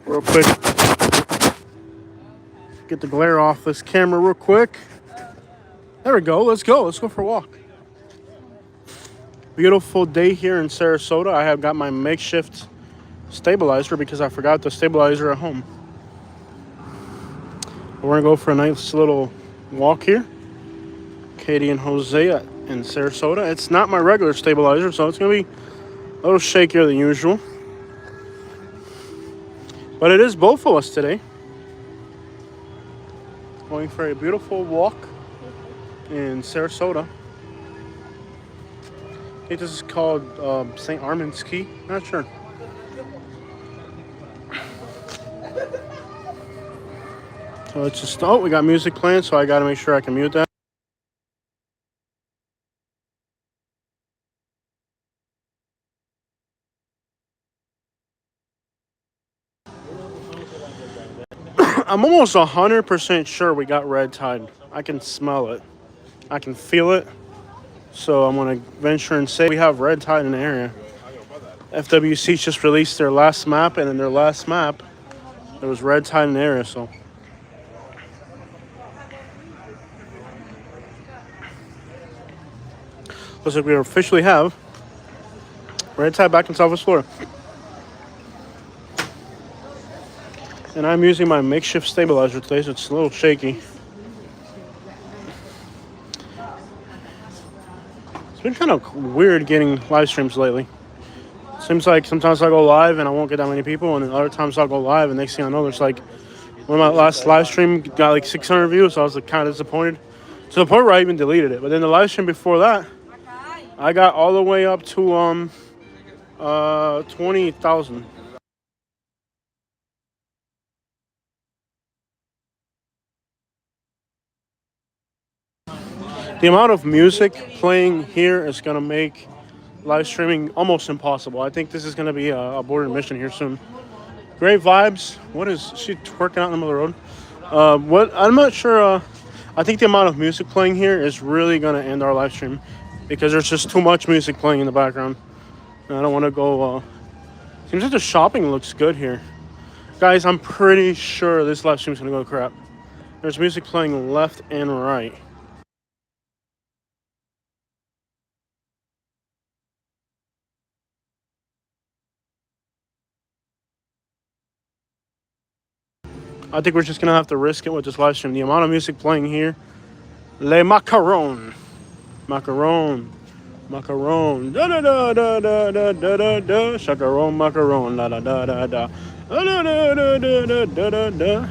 real quick. Get the glare off this camera real quick. There we go. Let's go. Let's go for a walk. Beautiful day here in Sarasota. I have got my makeshift stabilizer because I forgot the stabilizer at home. We're going to go for a nice little walk here. Katie and Jose in Sarasota. It's not my regular stabilizer, so it's going to be a little shakier than usual. But it is both of us today. Going for a beautiful walk in Sarasota. I think this is called St. Armand's Key. Not sure. So it's just, we got music playing, so I got to make sure I can mute that. I'm almost 100% sure we got red tide. I can smell it. I can feel it. So I'm going to venture and say we have red tide in the area. FWC just released their last map, and in their last map, there was red tide in the area, so. Looks like we officially have red tide back in Southwest Florida. And I'm using my makeshift stabilizer today, so it's a little shaky. It's been kind of weird getting live streams lately. Seems like sometimes I go live and I won't get that many people, and then other times I'll go live and next thing I know, there's like, when my last live stream got like 600 views, so I was like kind of disappointed. To the point where I even deleted it. But then the live stream before that, I got all the way up to 20,000. The amount of music playing here is going to make live streaming almost impossible. I think this is going to be a boarded mission here soon. Great vibes. What is she twerking out in the middle of the road? What I'm not sure. I think the amount of music playing here is really going to end our live stream because there's just too much music playing in the background. And I don't want to go. Seems like the shopping looks good here. Guys, I'm pretty sure this live stream is going to go to crap. There's music playing left and right. I think we're just going to have to risk it with this live stream. The amount of music playing here. Le macaron. Macaron. Macaron. Da da da da da da da da da. Chacaron, macaron. Da da da da da. Da da da da da da da da.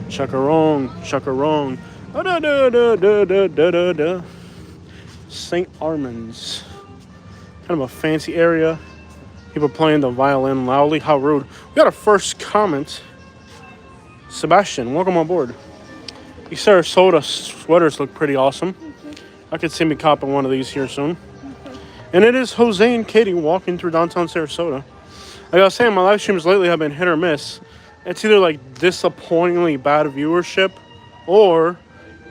Chacaron, chacaron. Da da da da da da da da. St. Armand's. Kind of a fancy area. People playing the violin loudly. How rude. We got a first comment. Sebastian, welcome on board. These Sarasota sweaters look pretty awesome. I could see me copping one of these here soon. And it is Jose and Katie walking through downtown Sarasota. Like I was saying, my live streams lately have been hit or miss. It's either like disappointingly bad viewership or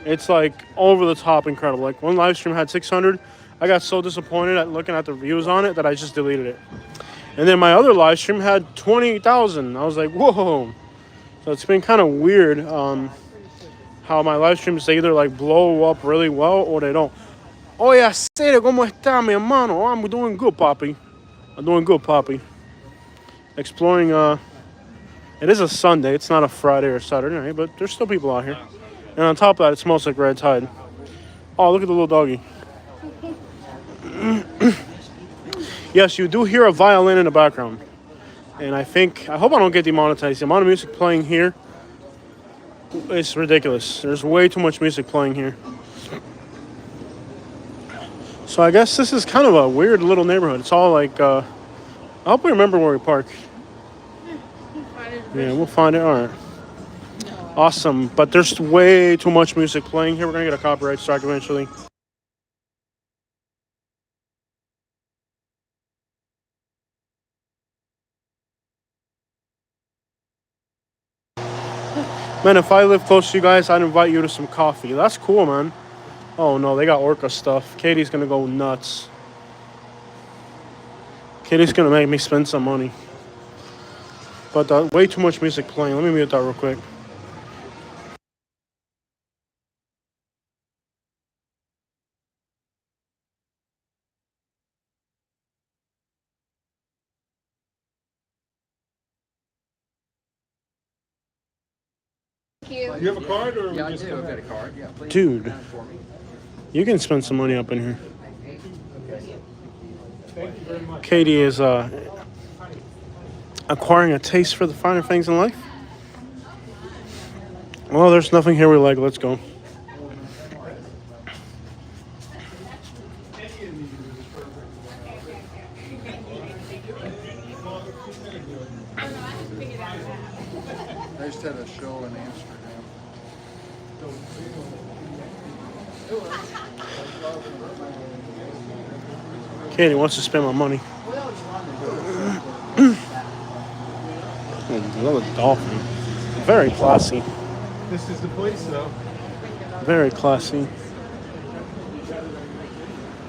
it's like over the top incredible. Like one live stream had 600. I got so disappointed at looking at the views on it that I just deleted it. And then my other live stream had 20,000. I was like, whoa. So it's been kind of weird how my live streams, they either like blow up really well or they don't. Oye, Acere, ¿cómo está, mi hermano? Oh, I'm doing good, papi. I'm doing good, papi. Exploring, it is a Sunday. It's not a Friday or Saturday night, but there's still people out here. And on top of that, it smells like red tide. Oh, look at the little doggy. Yes, you do hear a violin in the background. And I hope I don't get demonetized. The amount of music playing here is ridiculous. There's way too much music playing here. So I guess this is kind of a weird little neighborhood. It's all like, I hope we remember where we park. Yeah, we'll find it. All right. Awesome. But there's way too much music playing here. We're going to get a copyright strike eventually. Man, if I live close to you guys, I'd invite you to some coffee. That's cool, man. Oh, no, they got orca stuff. Katie's going to go nuts. Katie's going to make me spend some money. But way too much music playing. Let me mute that real quick. You have a card or yeah, I do. I've got a card. Yeah, please. Dude, you can spend some money up in here. Thank you very much. Katie is acquiring a taste for the finer things in life. Well, there's nothing here we like. Let's go. I just had a show in Amsterdam. Katie wants to spend my money. Another dolphin. Very classy. This is the place, though. Very classy.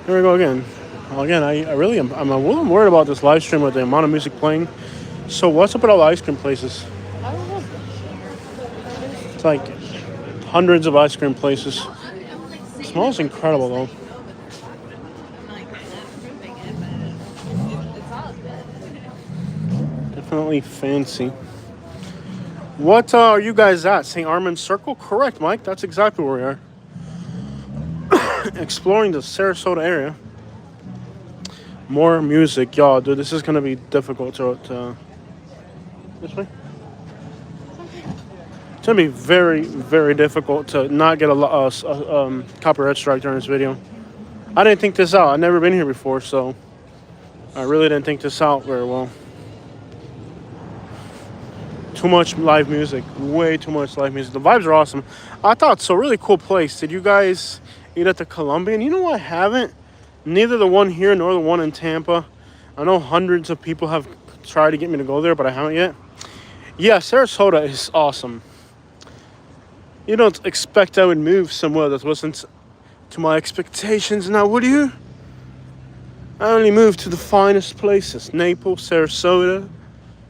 Here we go again. Well, again, I really am. I'm a little worried about this live stream with the amount of music playing. So what's up with all the ice cream places? It's like hundreds of ice cream places. It smells incredible though. Definitely fancy. What are you guys at? St. Armand's Circle? Correct, Mike. That's exactly where we are. Exploring the Sarasota area. More music. Y'all, dude, this is going to be difficult to... This way? It's going to be very, very difficult to not get a copyright strike during this video. I didn't think this out. I've never been here before, so... I really didn't think this out very well. Too much live music. Way too much live music. The vibes are awesome. I thought it's a really cool place. Did you guys eat at the Colombian? You know what? I haven't. Neither the one here nor the one in Tampa. I know hundreds of people have tried to get me to go there, but I haven't yet. Yeah, Sarasota is awesome. You don't expect I would move somewhere that wasn't to my expectations now, would you? I only moved to the finest places. Naples, Sarasota,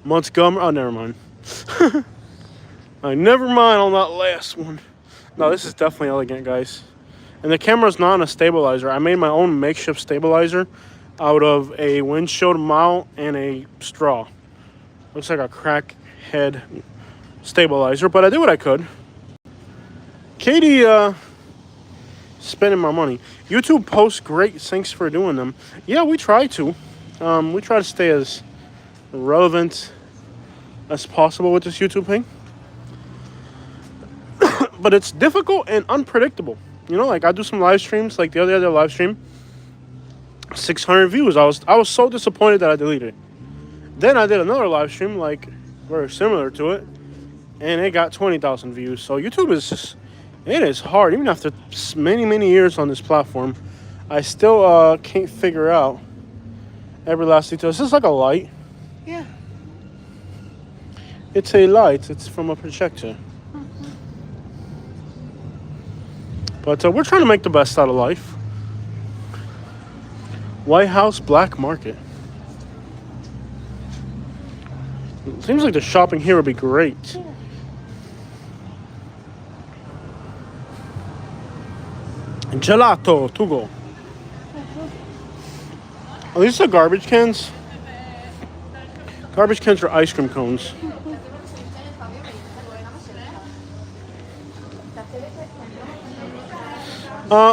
Montgomery. Oh, never mind. Never mind on that last one. No, this is definitely elegant, guys. And the camera's not on a stabilizer. I made my own makeshift stabilizer out of a windshield mount and a straw. Looks like a crackhead stabilizer, but I did what I could. Katie, spending my money. YouTube posts great. Thanks for doing them. Yeah, we try to. We try to stay as relevant as possible with this YouTube thing. But it's difficult and unpredictable. You know, like I do some live streams, like the other live stream, 600 views. I was so disappointed that I deleted it. Then I did another live stream, like very similar to it, and it got 20,000 views. So YouTube is just, it is hard. Even after many years on this platform, I still can't figure out every last detail. Is this like a light? Yeah. It's a light. It's from a projector. But we're trying to make the best out of life. White House Black Market. It seems like the shopping here would be great. Yeah. Gelato, to go. Oh, these are garbage cans. Garbage cans are ice cream cones.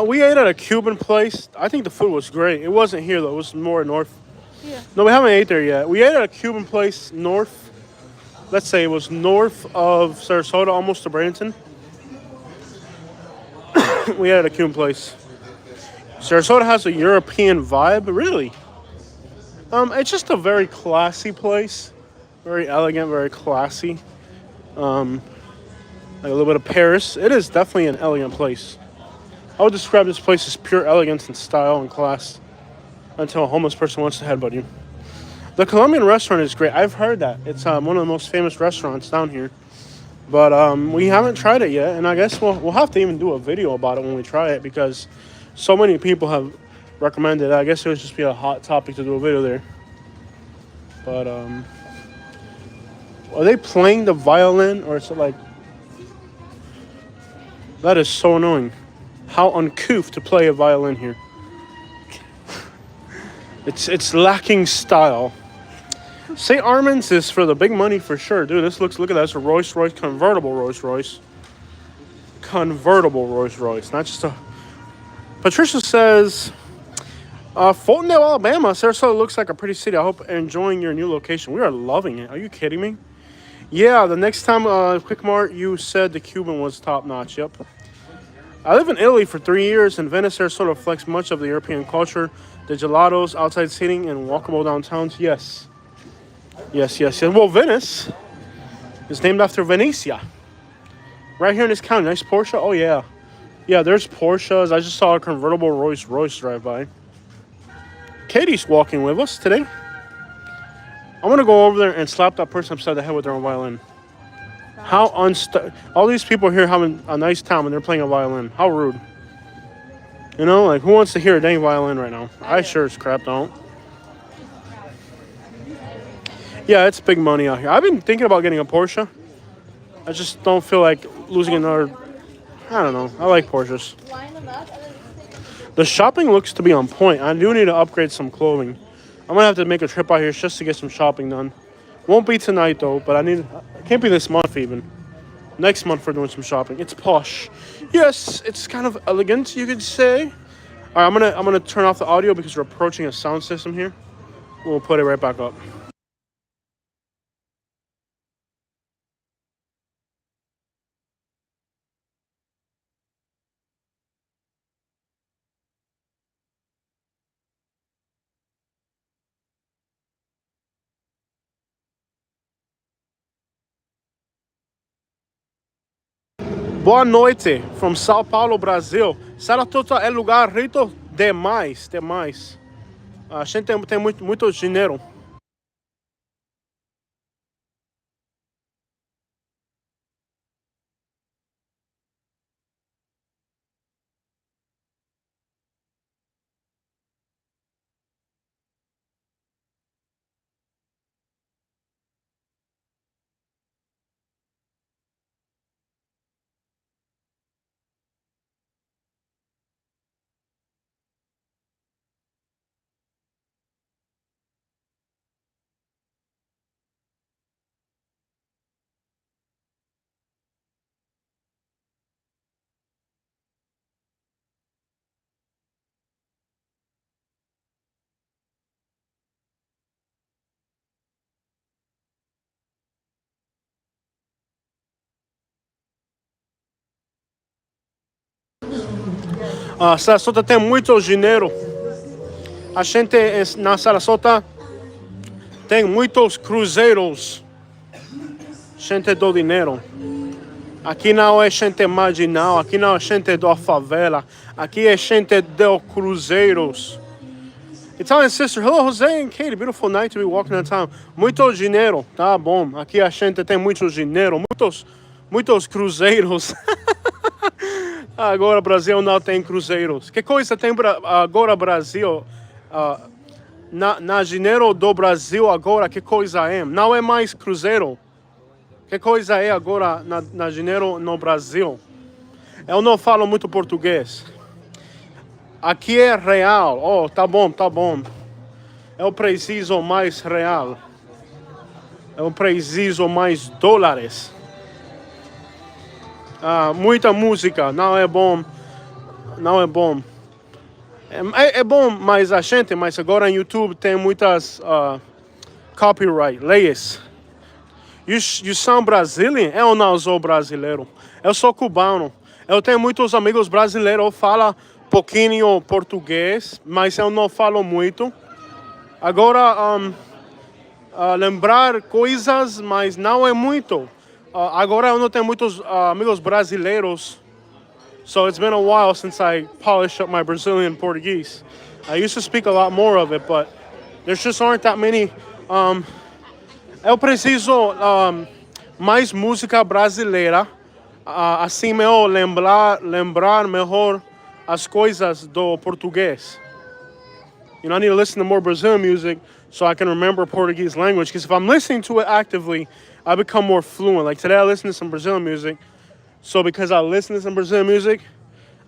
We ate at a Cuban place. I think the food was great. It wasn't here though. It was more north. Yeah. No, we haven't ate there yet. We ate at a Cuban place north. Let's say it was north of Sarasota, almost to Bradenton. We ate at a Cuban place. Sarasota has a European vibe, really. It's just a very classy place. Very elegant, very classy. Like a little bit of Paris. It is definitely an elegant place. I would describe this place as pure elegance and style and class until a homeless person wants to headbutt you. The Colombian restaurant is great. I've heard that. It's one of the most famous restaurants down here. But we haven't tried it yet, and I guess we'll have to even do a video about it when we try it because so many people have recommended it. I guess it would just be a hot topic to do a video there. But Are they playing the violin or is it like that is so annoying. How uncouth to play a violin here. It's lacking style. St. Armand's is for the big money for sure, dude. Look at that. It's a Rolls Royce, convertible Rolls Royce. Convertible Rolls Royce, not just a. Patricia says, Fultondale, Alabama. Sarasota looks like a pretty city. I hope you're enjoying your new location. We are loving it. Are you kidding me? Yeah, the next time, Quick Mart, you said the Cuban was top notch. Yep. I live in Italy for 3 years, and Venice, Sarasota reflects much of the European culture. The gelatos, outside seating, and walkable downtowns. Yes. Yes. Well, Venice is named after Venetia. Right here in this county. Nice Porsche. Oh, yeah. Yeah, there's Porsches. I just saw a convertible Rolls Royce drive by. Katie's walking with us today. I want to go over there and slap that person upside the head with their own violin. How all these people here having a nice time and they're playing a violin. How rude. You know, like who wants to hear a dang violin right now? I sure as crap don't. Yeah, it's big money out here. I've been thinking about getting a Porsche. I just don't feel like losing another. I don't know. I like Porsches. The shopping looks to be on point. I do need to upgrade some clothing. I'm gonna have to make a trip out here just to get some shopping done. Won't be tonight though, but it can't be this month even. Next month we're doing some shopping. It's posh. Yes, it's kind of elegant, you could say. All right, I'm gonna turn off the audio because we're approaching a sound system here. We'll put it right back up. Boa noite from São Paulo, Brasil. Sarasota é lugar rico demais. A gente tem muito dinheiro. Sarasota tem muito dinheiro. A gente na Sarasota tem muitos cruzeiros. Gente do dinheiro. Aqui não é gente marginal, aqui não é gente da favela. Aqui é gente de cruzeiros. Italian sister, hello Jose and Katie, beautiful night to be walking in town. Muito dinheiro, tá bom. Aqui a gente tem muito dinheiro, muitos cruzeiros. Agora Brasil não tem cruzeiros. Que coisa tem agora Brasil? Na dinheiro do Brasil agora, que coisa é? Não é mais cruzeiro. Que coisa é agora na dinheiro no Brasil? Eu não falo muito português. Aqui é real. Oh, tá bom. Eu preciso mais real. Eu preciso mais dólares. Muita música, não é bom. É bom, mas agora no YouTube tem muitas copyright, leis. You sound Brazilian? Eu não sou brasileiro. Eu sou cubano. Eu tenho muitos amigos brasileiros. Eu falo pouquinho português, mas eu não falo muito. Agora, lembrar coisas, mas não é muito. Agora eu não tenho muitos amigos brasileiros. So it's been a while since I polished up my Brazilian Portuguese. I used to speak a lot more of it, but there just aren't that many. Eu preciso mais música brasileira. Assim eu lembrar melhor as coisas do português. You know, I need to listen to more Brazilian music so I can remember Portuguese language. Because if I'm listening to it actively, I become more fluent. Like today, I listen to some Brazilian music. So because I listen to some Brazilian music,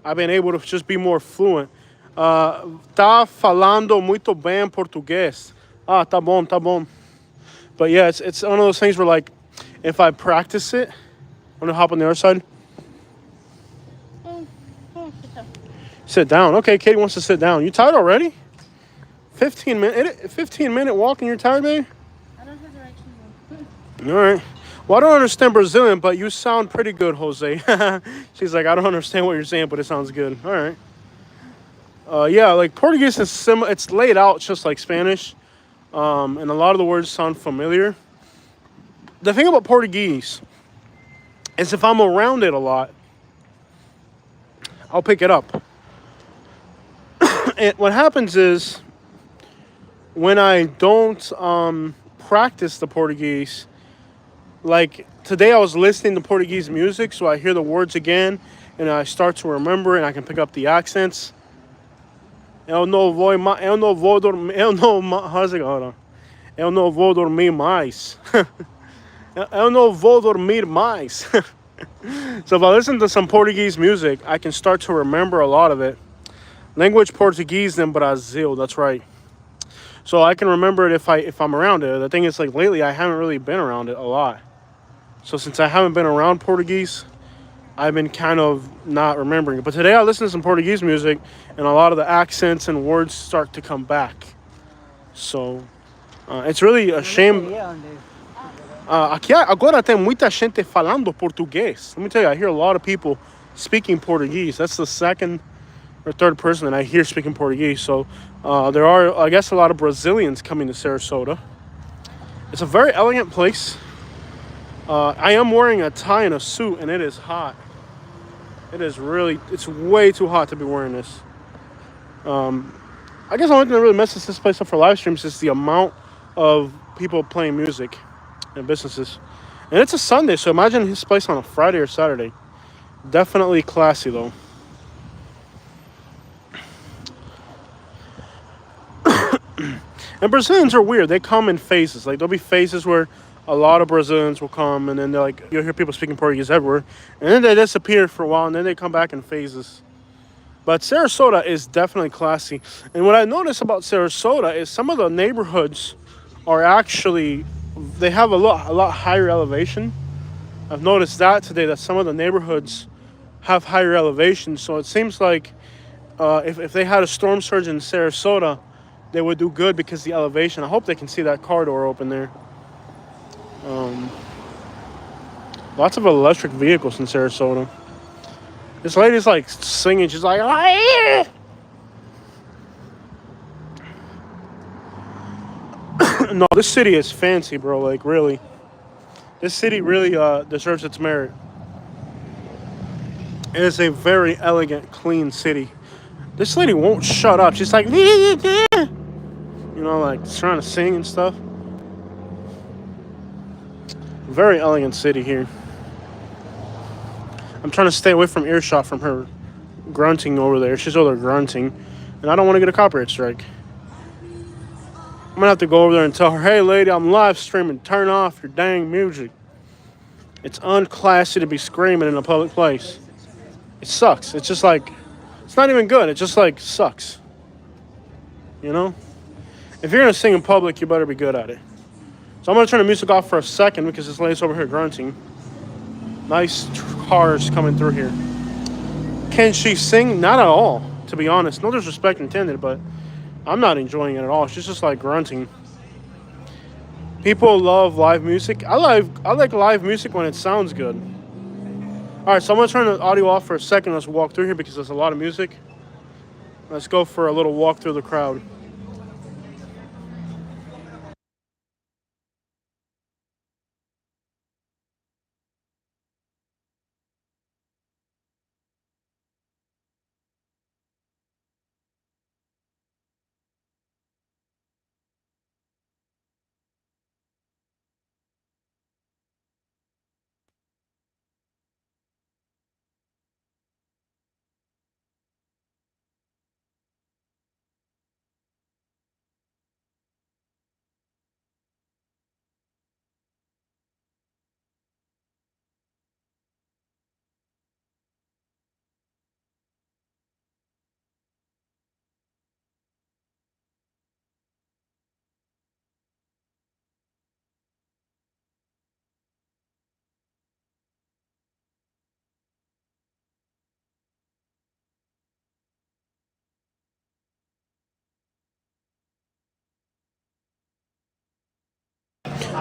I've been able to just be more fluent. Tá falando muito bem português. Ah, tá bom, tá bom. But yeah, it's one of those things where like, if I practice it, I'm gonna hop on the other side. Mm, sit down. Sit down. Okay, Katie wants to sit down. You tired already? 15-minute walk and you're tired, babe? I don't have the right shoes on. All right. Well, I don't understand Brazilian, but you sound pretty good, Jose. She's like, I don't understand what you're saying, but it sounds good. All right. Yeah, like Portuguese is similar. It's laid out just like Spanish, and a lot of the words sound familiar. The thing about Portuguese is if I'm around it a lot, I'll pick it up. And what happens is when I don't practice the Portuguese, like today I was listening to Portuguese music, so I hear the words again, and I start to remember, and I can pick up the accents. Eu não vou dormir, eu não, how's it go? Hold on. Eu não vou dormir mais. Eu não vou dormir mais. So if I listen to some Portuguese music, I can start to remember a lot of it. Language Portuguese in Brazil, that's right. So I can remember it if I'm around it. The thing is, like lately, I haven't really been around it a lot. So since I haven't been around Portuguese, I've been kind of not remembering it. But today I listened to some Portuguese music, and a lot of the accents and words start to come back. So it's really a shame. Aqui agora tem muita gente falando português. Let me tell you, I hear a lot of people speaking Portuguese. That's the second or third person that I hear speaking Portuguese. So there are, I guess, a lot of Brazilians coming to Sarasota. It's a very elegant place. I am wearing a tie and a suit, and it is hot. It's way too hot to be wearing this. I guess the only thing that really messes this place up for live streams is the amount of people playing music and businesses. And it's a Sunday, so imagine his place on a Friday or Saturday. Definitely classy, though. And Brazilians are weird. They come in phases. Like, there'll be phases where a lot of Brazilians will come, and then they're like, you'll hear people speaking Portuguese everywhere. And then they disappear for a while, and then they come back in phases. But Sarasota is definitely classy. And what I noticed about Sarasota is some of the neighborhoods are actually, they have a lot higher elevation. I've noticed that today, that some of the neighborhoods have higher elevation. So it seems like if they had a storm surge in Sarasota, they would do good because the elevation. I hope they can see that car door open there. Lots of electric vehicles in Sarasota. This lady's like singing. She's like, "Ah!" No, this city is fancy, bro. Like, really. This city really deserves its merit. It is a very elegant, clean city. This lady won't shut up. She's like, you know, like trying to sing and stuff. Very elegant city here. I'm trying to stay away from earshot from her grunting over there. She's over there grunting, and I don't want to get a copyright strike. I'm gonna have to go over there and tell her, hey lady, I'm live streaming. Turn off your dang music. It's unclassy to be screaming in a public place. It sucks. It's just like, it's not even good. It just like sucks. You know? If you're gonna sing in public, you better be good at it. So I'm gonna turn the music off for a second because this lady's over here grunting. Nice cars coming through here. Can she sing? Not at all, to be honest. No disrespect intended, but I'm not enjoying it at all. She's just like grunting. People love live music. I like live music when it sounds good. All right, so I'm gonna turn the audio off for a second. Let's walk through here because there's a lot of music. Let's go for a little walk through the crowd.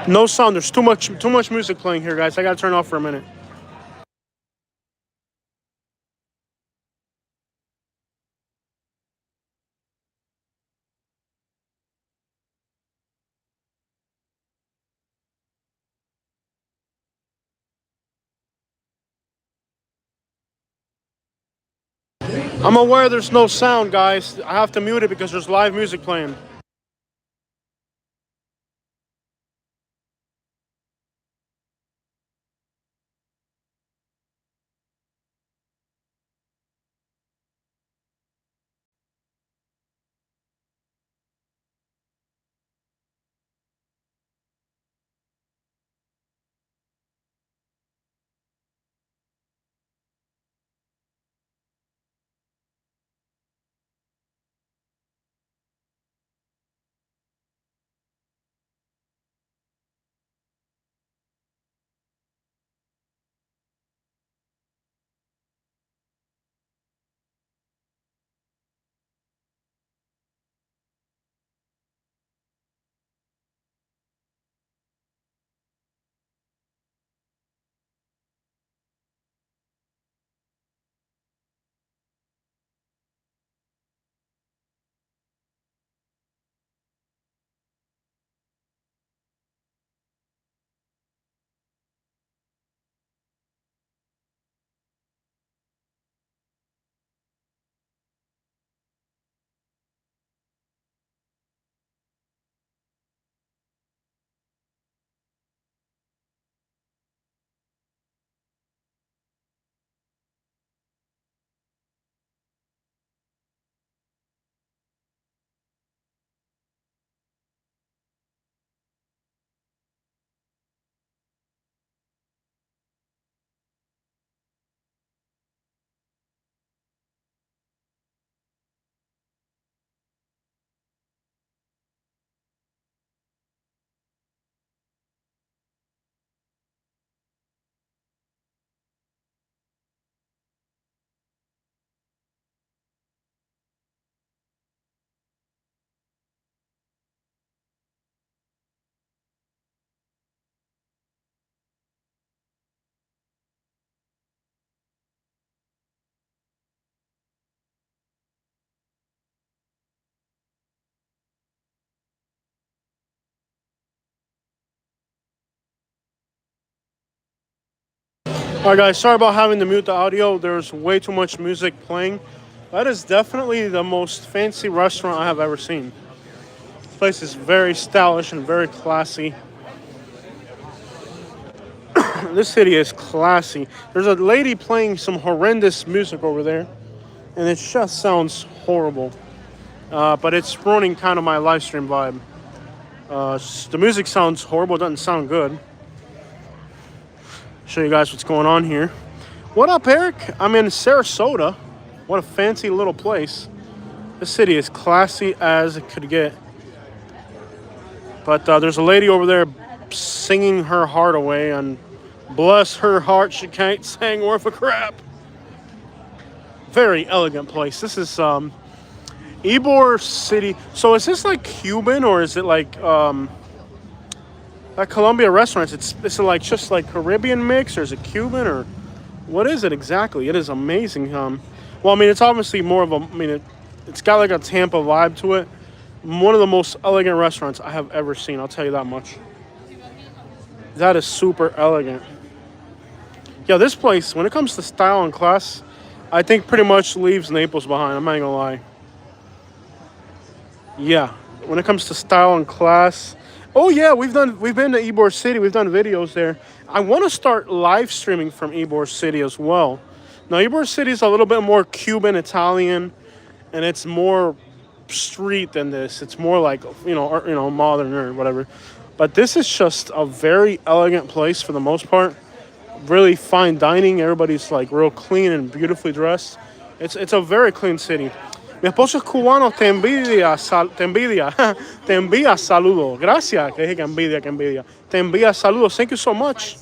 No sound. There's too much music playing here, guys. I gotta turn off for a minute. I'm aware there's no sound, guys. I have to mute it because there's live music playing. All right, guys. Sorry about having to mute the audio. There's way too much music playing. That is definitely the most fancy restaurant I have ever seen. This place is very stylish and very classy. This city is classy. There's a lady playing some horrendous music over there, and it just sounds horrible. But it's ruining kind of my live stream vibe. The music sounds horrible. It doesn't sound good. Show you guys what's going on here. What up, Eric? I'm in Sarasota. What a fancy little place. This city is classy as it could get. But there's a lady over there singing her heart away, and bless her heart, she can't sing worth a crap. Very elegant place. This is Ybor City. So is this like Cuban, or is it like Colombia restaurants? It's like just like Caribbean mix, or is it Cuban, or what is it exactly? It is amazing. Well, I mean, it's obviously more of a. I mean, it's got like a Tampa vibe to it. One of the most elegant restaurants I have ever seen. I'll tell you that much. That is super elegant. Yeah, this place, when it comes to style and class, I think pretty much leaves Naples behind. I'm not gonna lie. Yeah, when it comes to style and class. Oh yeah, we've been to Ybor City. We've done videos there. I want to start live streaming from Ybor City as well. Now Ybor City is a little bit more Cuban Italian, and it's more street than this. It's more like modern or whatever. But this is just a very elegant place for the most part. Really fine dining. Everybody's like real clean and beautifully dressed. It's a very clean city. Mi esposo es cubano, te envidia, te envía saludos. Gracias, que dije que envidia. Te envía saludos. Thank you so much.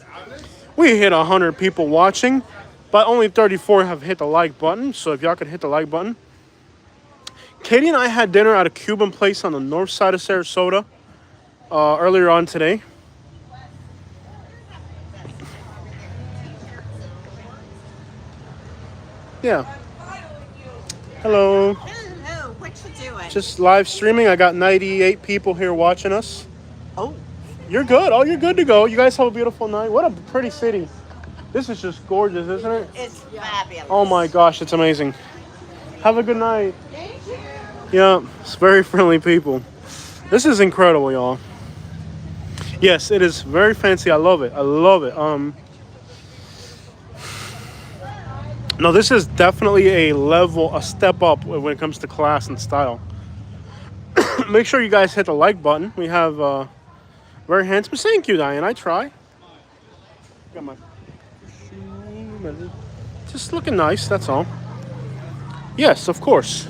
We hit 100 people watching, but only 34 have hit the like button. So if y'all could hit the like button. Katie and I had dinner at a Cuban place on the north side of Sarasota earlier on today. Yeah. Hello. Hello, what you doing? Just live streaming. I got 98 people here watching us. Oh, You're good. Oh, you're good to go. You guys have a beautiful night. What a pretty city. This is just gorgeous, isn't it? it's fabulous. Oh my gosh, it's amazing. Have a good night. Yeah, it's very friendly people. This is incredible, y'all. Yes, it is very fancy. I love it. I love it. No, this is definitely a step up when it comes to class and style. Make sure you guys hit the like button. We have very handsome. Thank you, Diane. I try. Got my just looking nice. That's all. Yes, of course.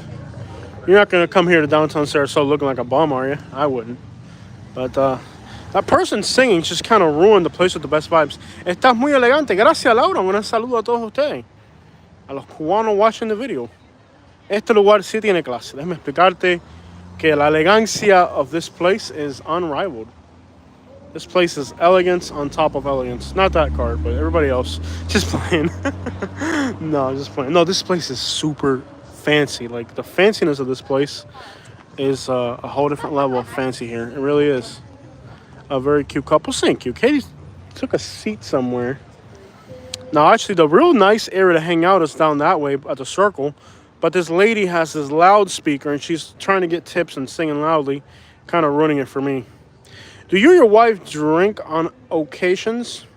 You're not gonna come here to downtown Sarasota looking like a bum, are you? I wouldn't. But that person singing just kind of ruined the place with the best vibes. Estás muy elegante. Gracias, Laura. Un saludo a todos ustedes. A los cubanos watching the video. Este lugar sí tiene clase. Déjame explicarte que la elegancia of this place is unrivaled. This place is elegance on top of elegance. Not that card, but everybody else. Just playing. No, just playing. No, this place is super fancy. Like, the fanciness of this place is a whole different level of fancy here. It really is. A very cute couple. Thank you. Katie took a seat somewhere. Now, actually, the real nice area to hang out is down that way at the circle. But this lady has this loudspeaker, and she's trying to get tips and singing loudly, kind of ruining it for me. Do you and your wife drink on occasions?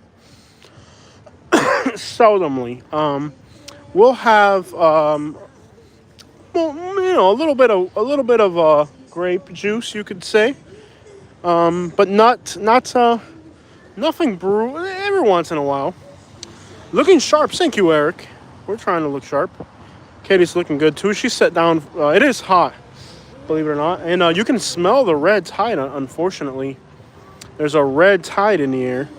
Seldomly. We'll have, well, you know, a little bit of grape juice, you could say, but not nothing brew. Every once in a while. Looking sharp, thank you, Eric. We're trying to look sharp. Katie's looking good too. She sat down. It is hot, believe it or not, and you can smell the red tide. Unfortunately, there's a red tide in the air.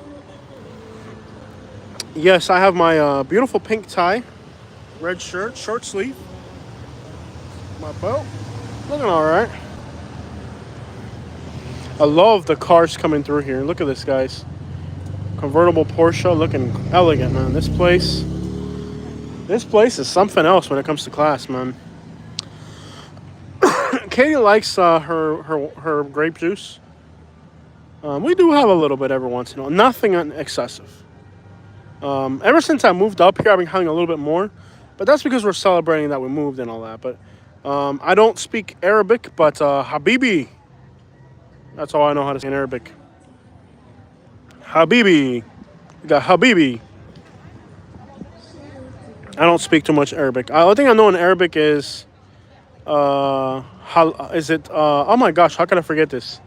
Yes, I have my beautiful pink tie, red shirt, short sleeve, my belt, looking all right. I love the cars coming through here. Look at this, guys. Convertible Porsche, looking elegant, man. This place is something else when it comes to class, man. Katie likes her grape juice. We do have a little bit every once in a while. Nothing excessive. Ever since I moved up here, I've been having a little bit more. But that's because we're celebrating that we moved and all that. But I don't speak Arabic, but Habibi. That's all I know how to say in Arabic. Habibi. We got Habibi. I don't speak too much Arabic. The only thing I know in Arabic is... oh my gosh, how can I forget this?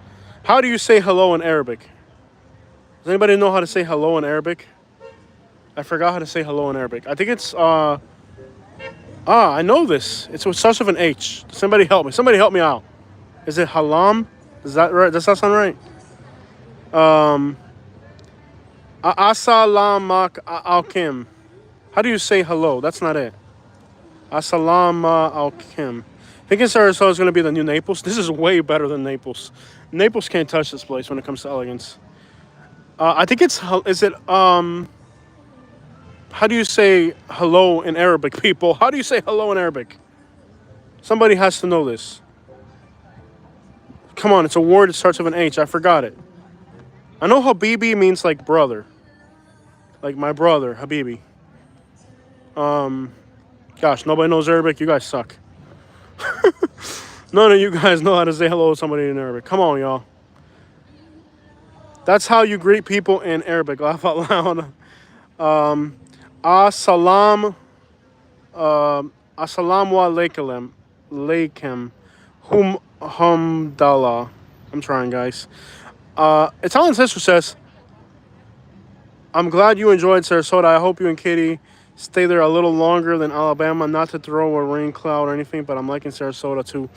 How do you say hello in Arabic? Does anybody know how to say hello in Arabic? I forgot how to say hello in Arabic. I think it's I know this. It's with such of an H. Somebody help me. Somebody help me out. Is it halam? Is that right? Does that sound right? Assalamak alaikum. How do you say hello? That's not it. Assalamu alaikum. Thinking Sarasota is going to be the new Naples. This is way better than Naples. Naples can't touch this place when it comes to elegance. I think it's... Is it... How do you say hello in Arabic, people? How do you say hello in Arabic? Somebody has to know this. Come on, it's a word that starts with an H. I forgot it. I know Habibi means like brother. Like my brother, Habibi. Gosh, nobody knows Arabic. You guys suck. None of you guys know how to say hello to somebody in Arabic. Come on, y'all. That's how you greet people in Arabic. Laugh out loud. Assalamu alaikum. Humdallah. I'm trying, guys. Italian sister says, I'm glad you enjoyed Sarasota. I hope you and Katie stay there a little longer than Alabama. Not to throw a rain cloud or anything, but I'm liking Sarasota too.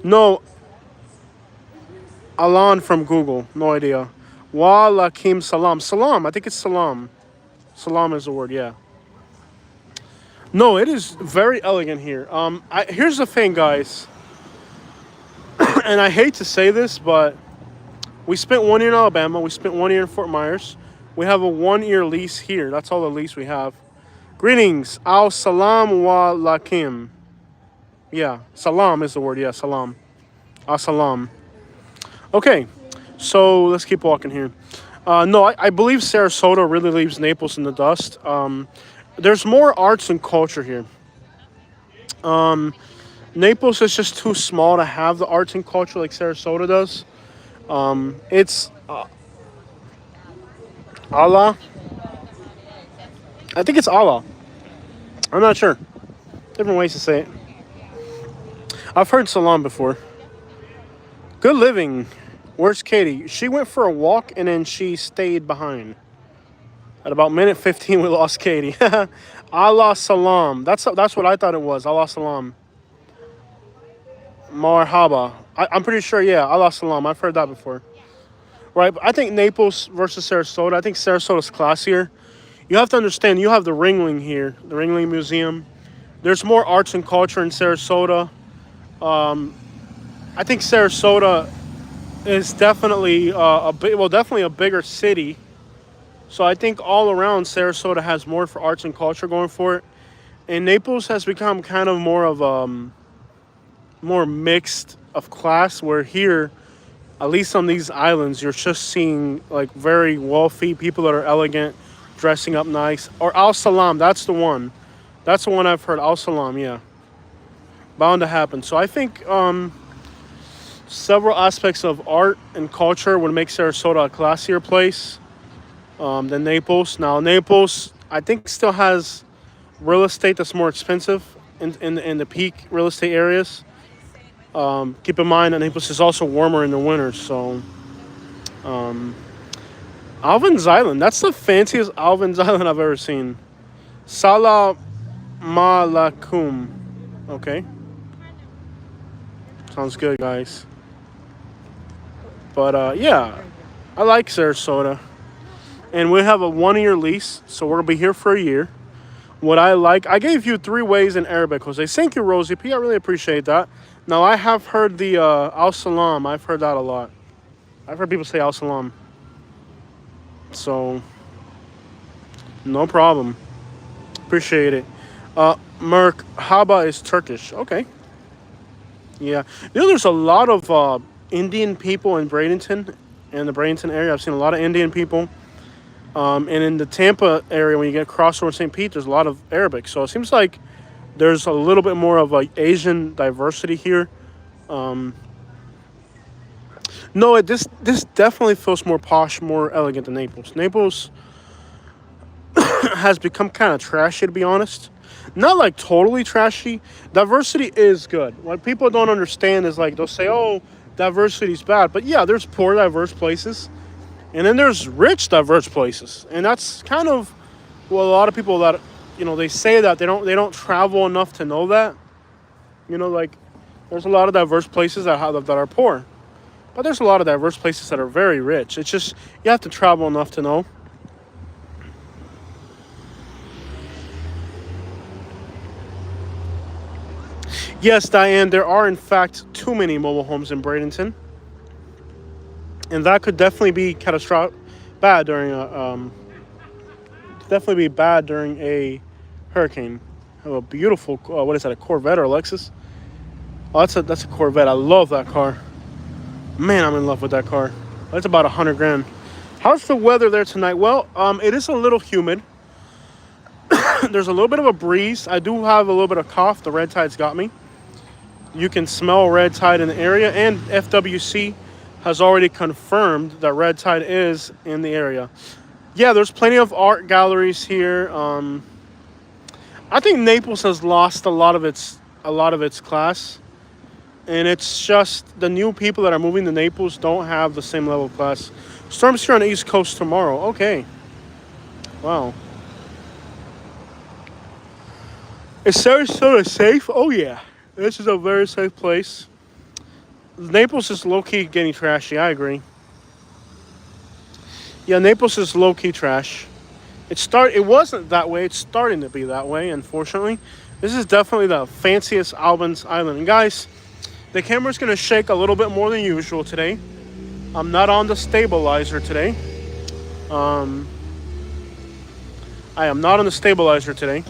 No. Alan from Google. No idea. Wa lakim salam. Salam. I think it's salam. Salam is the word, yeah. No, it is very elegant here. Here's the thing, guys. And I hate to say this, but we spent 1 year in Alabama. We spent 1 year in Fort Myers. We have a 1 year lease here. That's all the lease we have. Greetings. Al salam wa lakim. Yeah, salam is the word. Yeah, salam. Al salam. Okay, so let's keep walking here. No, I believe Sarasota really leaves Naples in the dust. There's more arts and culture here. Naples is just too small to have the arts and culture like Sarasota does. It's Allah. I think it's Allah. I'm not sure. Different ways to say it. I've heard salam before. Good living. Where's Katie? She went for a walk and then she stayed behind. At about minute 15, we lost Katie. Allah salam. That's what I thought it was. Allah salam. Marhaba. I'm pretty sure, yeah. Allah salam. I've heard that before. Right, but I think Naples versus Sarasota. I think Sarasota's classier. You have to understand, you have the Ringling here, the Ringling Museum. There's more arts and culture in Sarasota. I think Sarasota is definitely definitely a bigger city. So I think all around Sarasota has more for arts and culture going for it. And Naples has become kind of more of more mixed of class, where here, at least on these islands, you're just seeing like very wealthy people that are elegant, dressing up nice. Or Al Salam, that's the one. That's the one I've heard. Al Salam, yeah. Bound to happen. So I think several aspects of art and culture would make Sarasota a classier place than Naples. Now, Naples, I think, still has real estate that's more expensive in the peak real estate areas. Keep in mind that Naples is also warmer in the winter, so Alvin's Island. That's the fanciest Alvin's Island I've ever seen. Salam Malakum. Okay. Sounds good, guys. But yeah, I like Sarasota. And we have a 1-year lease, so we're going to be here for a year. What I like, I gave you 3 ways in Arabic, Jose. Thank you, Rosie P. I really appreciate that. Now, I have heard the Al Salam. I've heard that a lot. I've heard people say Al Salam. So, no problem. Appreciate it. Merk Haba is Turkish. Okay. Yeah. You know, there's a lot of Indian people in Bradenton, in the Bradenton area. I've seen a lot of Indian people. And in the Tampa area, when you get across over St. Pete, there's a lot of Arabic. So it seems like there's a little bit more of a Asian diversity here. No, this definitely feels more posh, more elegant than Naples. Naples has become kind of trashy, to be honest. Not like totally trashy. Diversity is good. What people don't understand is like they'll say, "Oh, diversity's bad," but yeah, there's poor, diverse places, and then there's rich, diverse places, and that's kind of what a lot of people that they say that they don't travel enough to know that. Like there's a lot of diverse places that are poor. But there's a lot of diverse places that are very rich. It's just, you have to travel enough to know. Yes, Diane, there are in fact too many mobile homes in Bradenton. And that could definitely be bad during a hurricane. I have a beautiful, what is that, a Corvette or a Lexus? Oh, that's a Corvette. I love that car. Man, I'm in love with that car. That's about $100,000. How's the weather there tonight? Well, it is a little humid. There's a little bit of a breeze. I do have a little bit of cough. The red tide's got me. You can smell red tide in the area, and FWC has already confirmed that red tide is in the area. Yeah, there's plenty of art galleries here. I think Naples has lost a lot of its class. And it's just the new people that are moving to Naples don't have the same level of class. Storms here on the East Coast tomorrow. Okay. Wow. Is Sarasota safe? Oh, yeah. This is a very safe place. Naples is low-key getting trashy. I agree. Yeah, Naples is low-key trash. It wasn't that way. It's starting to be that way, unfortunately. This is definitely the fanciest Alvin's Island. And guys, the camera's going to shake a little bit more than usual today. I'm not on the stabilizer today. I I am not on the stabilizer today.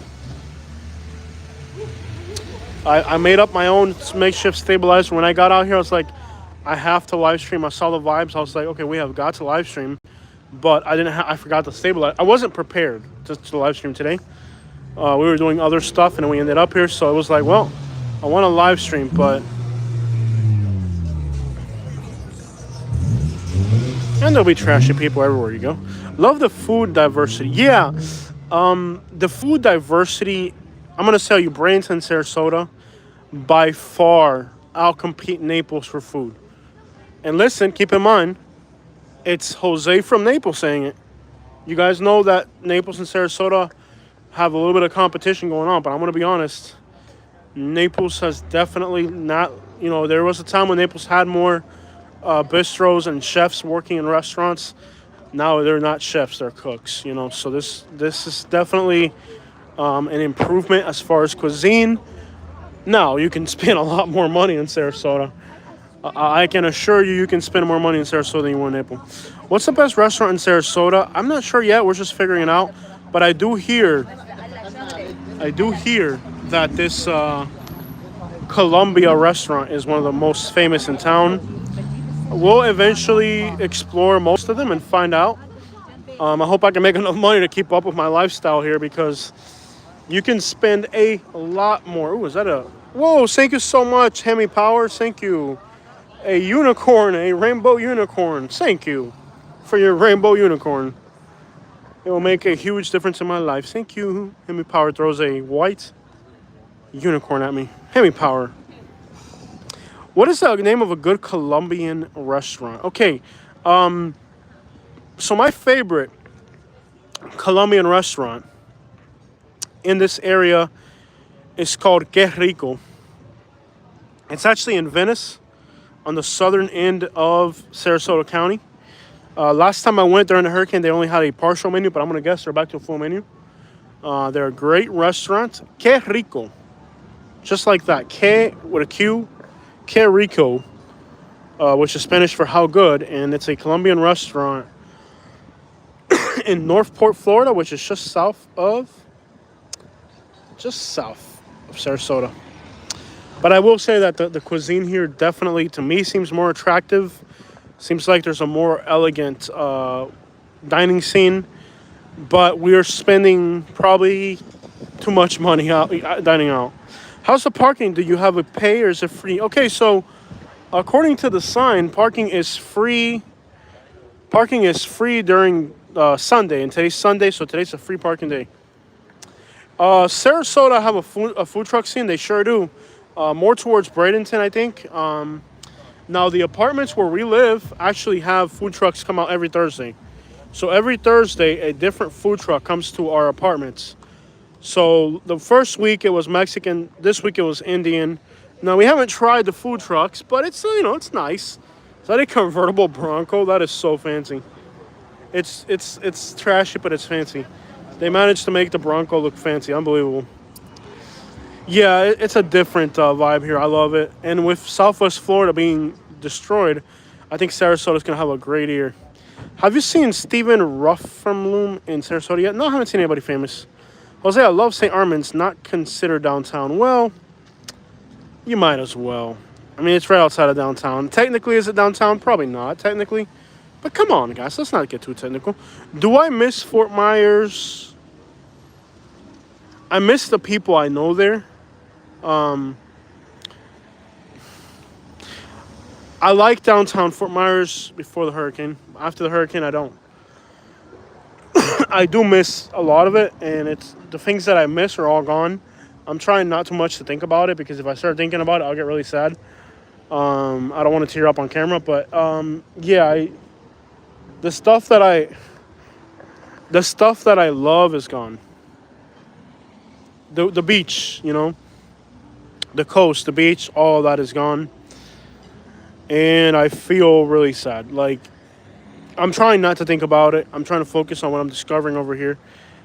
I made up my own makeshift stabilizer. When I got out here, I was like, I have to live stream. I saw the vibes. I was like, okay, we have got to live stream. But I didn't. I forgot to stabilize. I wasn't prepared to live stream today. We were doing other stuff, and then we ended up here. So it was like, well, I want to live stream, but and there'll be trashy people everywhere you go. Love the food diversity. Yeah, the food diversity. I'm gonna tell you, Bradenton, Sarasota, by far outcompete Naples for food. And listen, keep in mind, it's Jose from Naples saying it. You guys know that Naples and Sarasota have a little bit of competition going on, but I'm going to be honest. Naples has definitely not, there was a time when Naples had more bistros and chefs working in restaurants. Now they're not chefs, they're cooks, So this is definitely an improvement as far as cuisine. Now, you can spend a lot more money in Sarasota. I can assure you can spend more money in Sarasota than you will in Naples. What's the best restaurant in Sarasota? I'm not sure yet. We're just figuring it out. But I do hear that this Columbia restaurant is one of the most famous in town. We'll eventually explore most of them and find out. I hope I can make enough money to keep up with my lifestyle here because you can spend a lot more. Ooh, is that a... Whoa, thank you so much, Hemi Power. Thank you. A unicorn, a rainbow unicorn. Thank you for your rainbow unicorn. It will make a huge difference in my life. Thank you. Hemi Power throws a white unicorn at me. Hemi Power. What is the name of a good Colombian restaurant? Okay, so my favorite Colombian restaurant in this area is called Que Rico. It's actually in Venice, on the southern end of Sarasota County. Last time I went during the hurricane, they only had a partial menu, but I'm going to guess they're back to a full menu. They're a great restaurant. Que Rico. Just like that. Que with a Q. Que Rico, which is Spanish for how good. And it's a Colombian restaurant in Northport, Florida, which is just south of Sarasota. But I will say that the cuisine here definitely, to me, seems more attractive. Seems like there's a more elegant dining scene. But we're spending probably too much money dining out. How's the parking? Do you have a pay or is it free? Okay, so according to the sign, parking is free. Parking is free during Sunday. And today's Sunday, so today's a free parking day. Sarasota have a food truck scene. They sure do. More towards Bradenton, I think. Now, the apartments where we live actually have food trucks come out every Thursday. So every Thursday, a different food truck comes to our apartments. So the first week it was Mexican. This week it was Indian. Now, we haven't tried the food trucks, but it's, it's nice. Is that a convertible Bronco? That is so fancy. It's trashy, but it's fancy. They managed to make the Bronco look fancy. Unbelievable. Yeah, it's a different vibe here. I love it. And with Southwest Florida being destroyed, I think Sarasota's going to have a great year. Have you seen Stephen Ruffenloom in Sarasota yet? No, I haven't seen anybody famous. Jose, I love St. Armand's, not considered downtown. Well, you might as well. I mean, it's right outside of downtown. Technically, is it downtown? Probably not, technically. But come on, guys. Let's not get too technical. Do I miss Fort Myers? I miss the people I know there. I like downtown Fort Myers before the hurricane. After the hurricane, I don't. I do miss a lot of it, and it's the things that I miss are all gone. I'm trying not too much to think about it because if I start thinking about it, I'll get really sad. I don't want to tear up on camera, but yeah, the stuff that I love is gone. The beach, the coast, the beach, all that is gone. And I feel really sad. Like, I'm trying not to think about it. I'm trying to focus on what I'm discovering over here.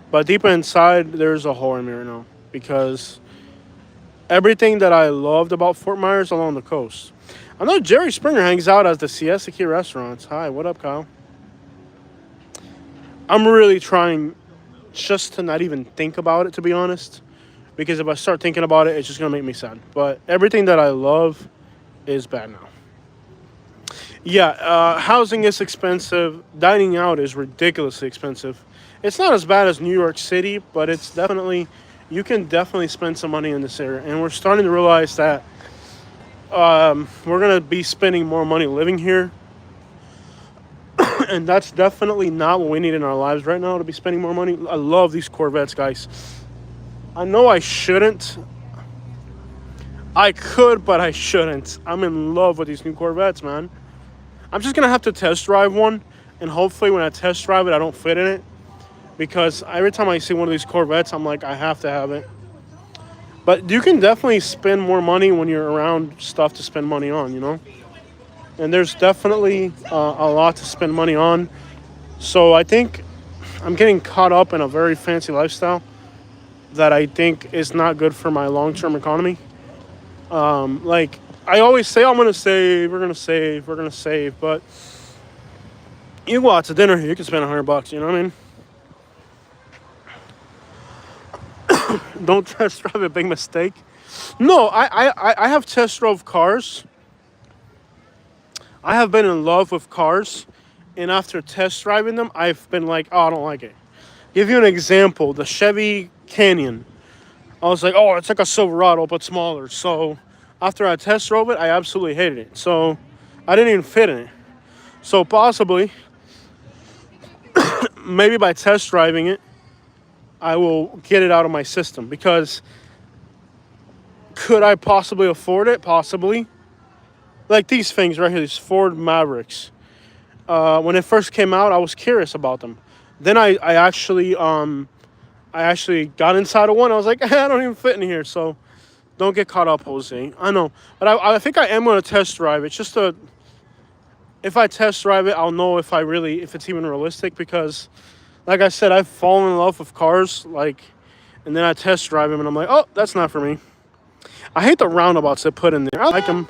But deep inside, there's a hole in me right now. Because everything that I loved about Fort Myers along the coast. I know Jerry Springer hangs out at the Siesta Key restaurants. Hi, what up, Kyle? I'm really trying just to not even think about it, to be honest. Because if I start thinking about it, it's just going to make me sad. But everything that I love is bad now. Yeah, housing is expensive. Dining out is ridiculously expensive. It's not as bad as New York City, but it's definitely, you can definitely spend some money in this area. And we're starting to realize that we're going to be spending more money living here. And that's definitely not what we need in our lives right now, to be spending more money. I love these Corvettes, guys. I know I shouldn't. I could, but I shouldn't. I'm in love with these new Corvettes, man. I'm just going to have to test drive one. And hopefully when I test drive it, I don't fit in it. Because every time I see one of these Corvettes, I'm like, I have to have it. But you can definitely spend more money when you're around stuff to spend money on, you know? And there's definitely a lot to spend money on. So I think I'm getting caught up in a very fancy lifestyle that I think is not good for my long-term economy. Like, I always say, I'm going to save, we're going to save, we're going to save. But you go out to dinner, you can spend $100, you know what I mean? Don't test drive a big mistake. No, I have test drove cars. I have been in love with cars, and after test driving them, I've been like, oh, I don't like it. Give you an example, the Chevy Canyon. I was like, oh, it's like a Silverado, but smaller. So after I test drove it, I absolutely hated it. So I didn't even fit in it. So possibly, maybe by test driving it, I will get it out of my system. Because could I possibly afford it? Possibly. Like these things right here, these Ford Mavericks. When it first came out, I was curious about them. Then I actually got inside of one. I was like, I don't even fit in here. So don't get caught up, Jose. I know. But I think I am going to test drive it. Just to, if I test drive it, I'll know if it's even realistic. Because, like I said, I've fallen in love with cars. And then I test drive them and I'm like, oh, that's not for me. I hate the roundabouts they put in there. I like them.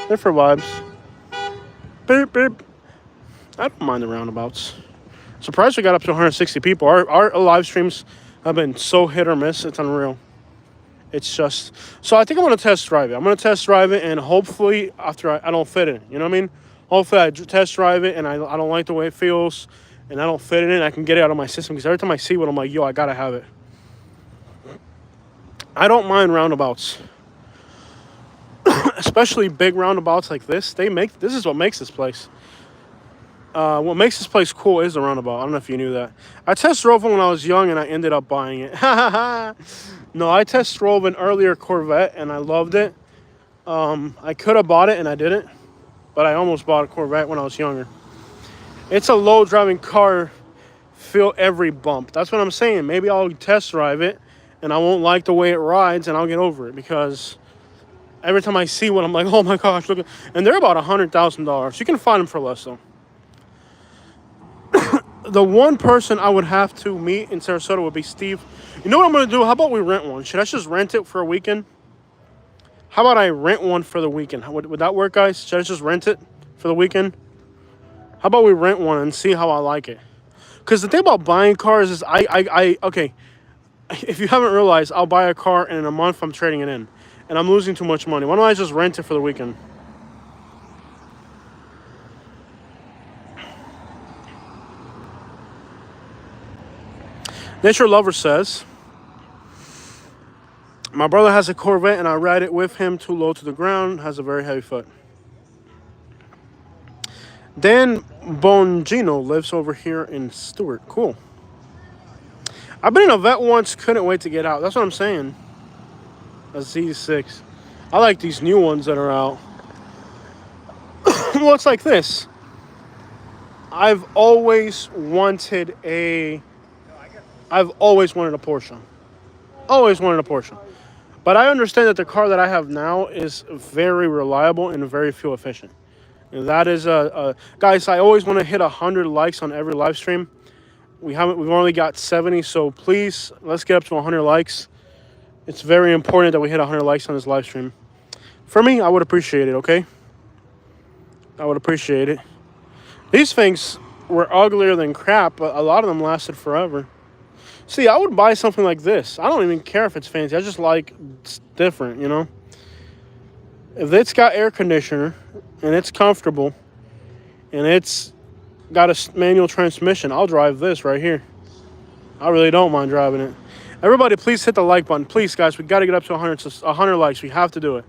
They're for vibes. Beep, beep. I don't mind the roundabouts. Surprised we got up to 160 people. Our live streams have been so hit or miss. It's unreal. It's just... So I think I'm going to test drive it. I'm going to test drive it, and hopefully after I don't fit in it. You know what I mean? Hopefully I test drive it, and I don't like the way it feels, and I don't fit in it. I can get it out of my system, because every time I see one, I'm like, yo, I got to have it. I don't mind roundabouts. Especially big roundabouts like this. This is what makes this place. What makes this place cool is the roundabout. I don't know if you knew that. I test drove one when I was young and I ended up buying it. No, I test drove an earlier Corvette and I loved it. I could have bought it and I didn't. But I almost bought a Corvette when I was younger. It's a low driving car. Feel every bump. That's what I'm saying. Maybe I'll test drive it and I won't like the way it rides and I'll get over it, because every time I see one, I'm like, oh my gosh, look. And they're about $100,000. You can find them for less, though. The one person I would have to meet in Sarasota would be Steve. You know what I'm going to do? How about we rent one? Should I just rent it for a weekend? How about I rent one for the weekend? Would that work, guys? Should I just rent it for the weekend? How about we rent one and see how I like it? Because the thing about buying cars is okay, if you haven't realized, I'll buy a car and in a month I'm trading it in. And I'm losing too much money. Why don't I just rent it for the weekend? Nature Lover says, my brother has a Corvette and I ride it with him too low to the ground. Has a very heavy foot. Dan Bongino lives over here in Stewart. Cool. I've been in a vet once. Couldn't wait to get out. That's what I'm saying. A Z6. I like these new ones that are out. Well, it's like this. I've always wanted a Porsche. Always wanted a Porsche. But I understand that the car that I have now is very reliable and very fuel efficient. And that is guys, I always want to hit 100 likes on every live stream. We've only got 70, so please let's get up to 100 likes. It's very important that we hit 100 likes on this live stream. For me, I would appreciate it, okay? I would appreciate it. These things were uglier than crap, but a lot of them lasted forever. See, I would buy something like this. I don't even care if it's fancy. I just like it's different, you know? If it's got air conditioner and it's comfortable and it's got a manual transmission, I'll drive this right here. I really don't mind driving it. Everybody, please hit the like button. Please, guys, we got to get up to 100 likes. We have to do it.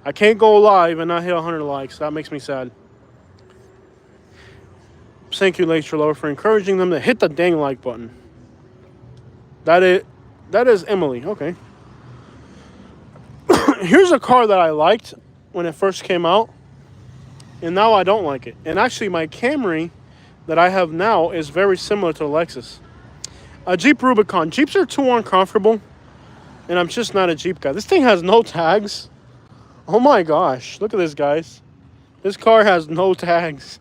I can't go live and not hit 100 likes. That makes me sad. Thank you, Lake Lover, for encouraging them to hit the dang like button. That is Emily. Okay. Here's a car that I liked when it first came out, and now I don't like it. And actually, my Camry that I have now is very similar to the Lexus. A Jeep Rubicon. Jeeps are too uncomfortable, and I'm just not a Jeep guy. This thing has no tags. Oh my gosh. Look at this, guys. This car has no tags.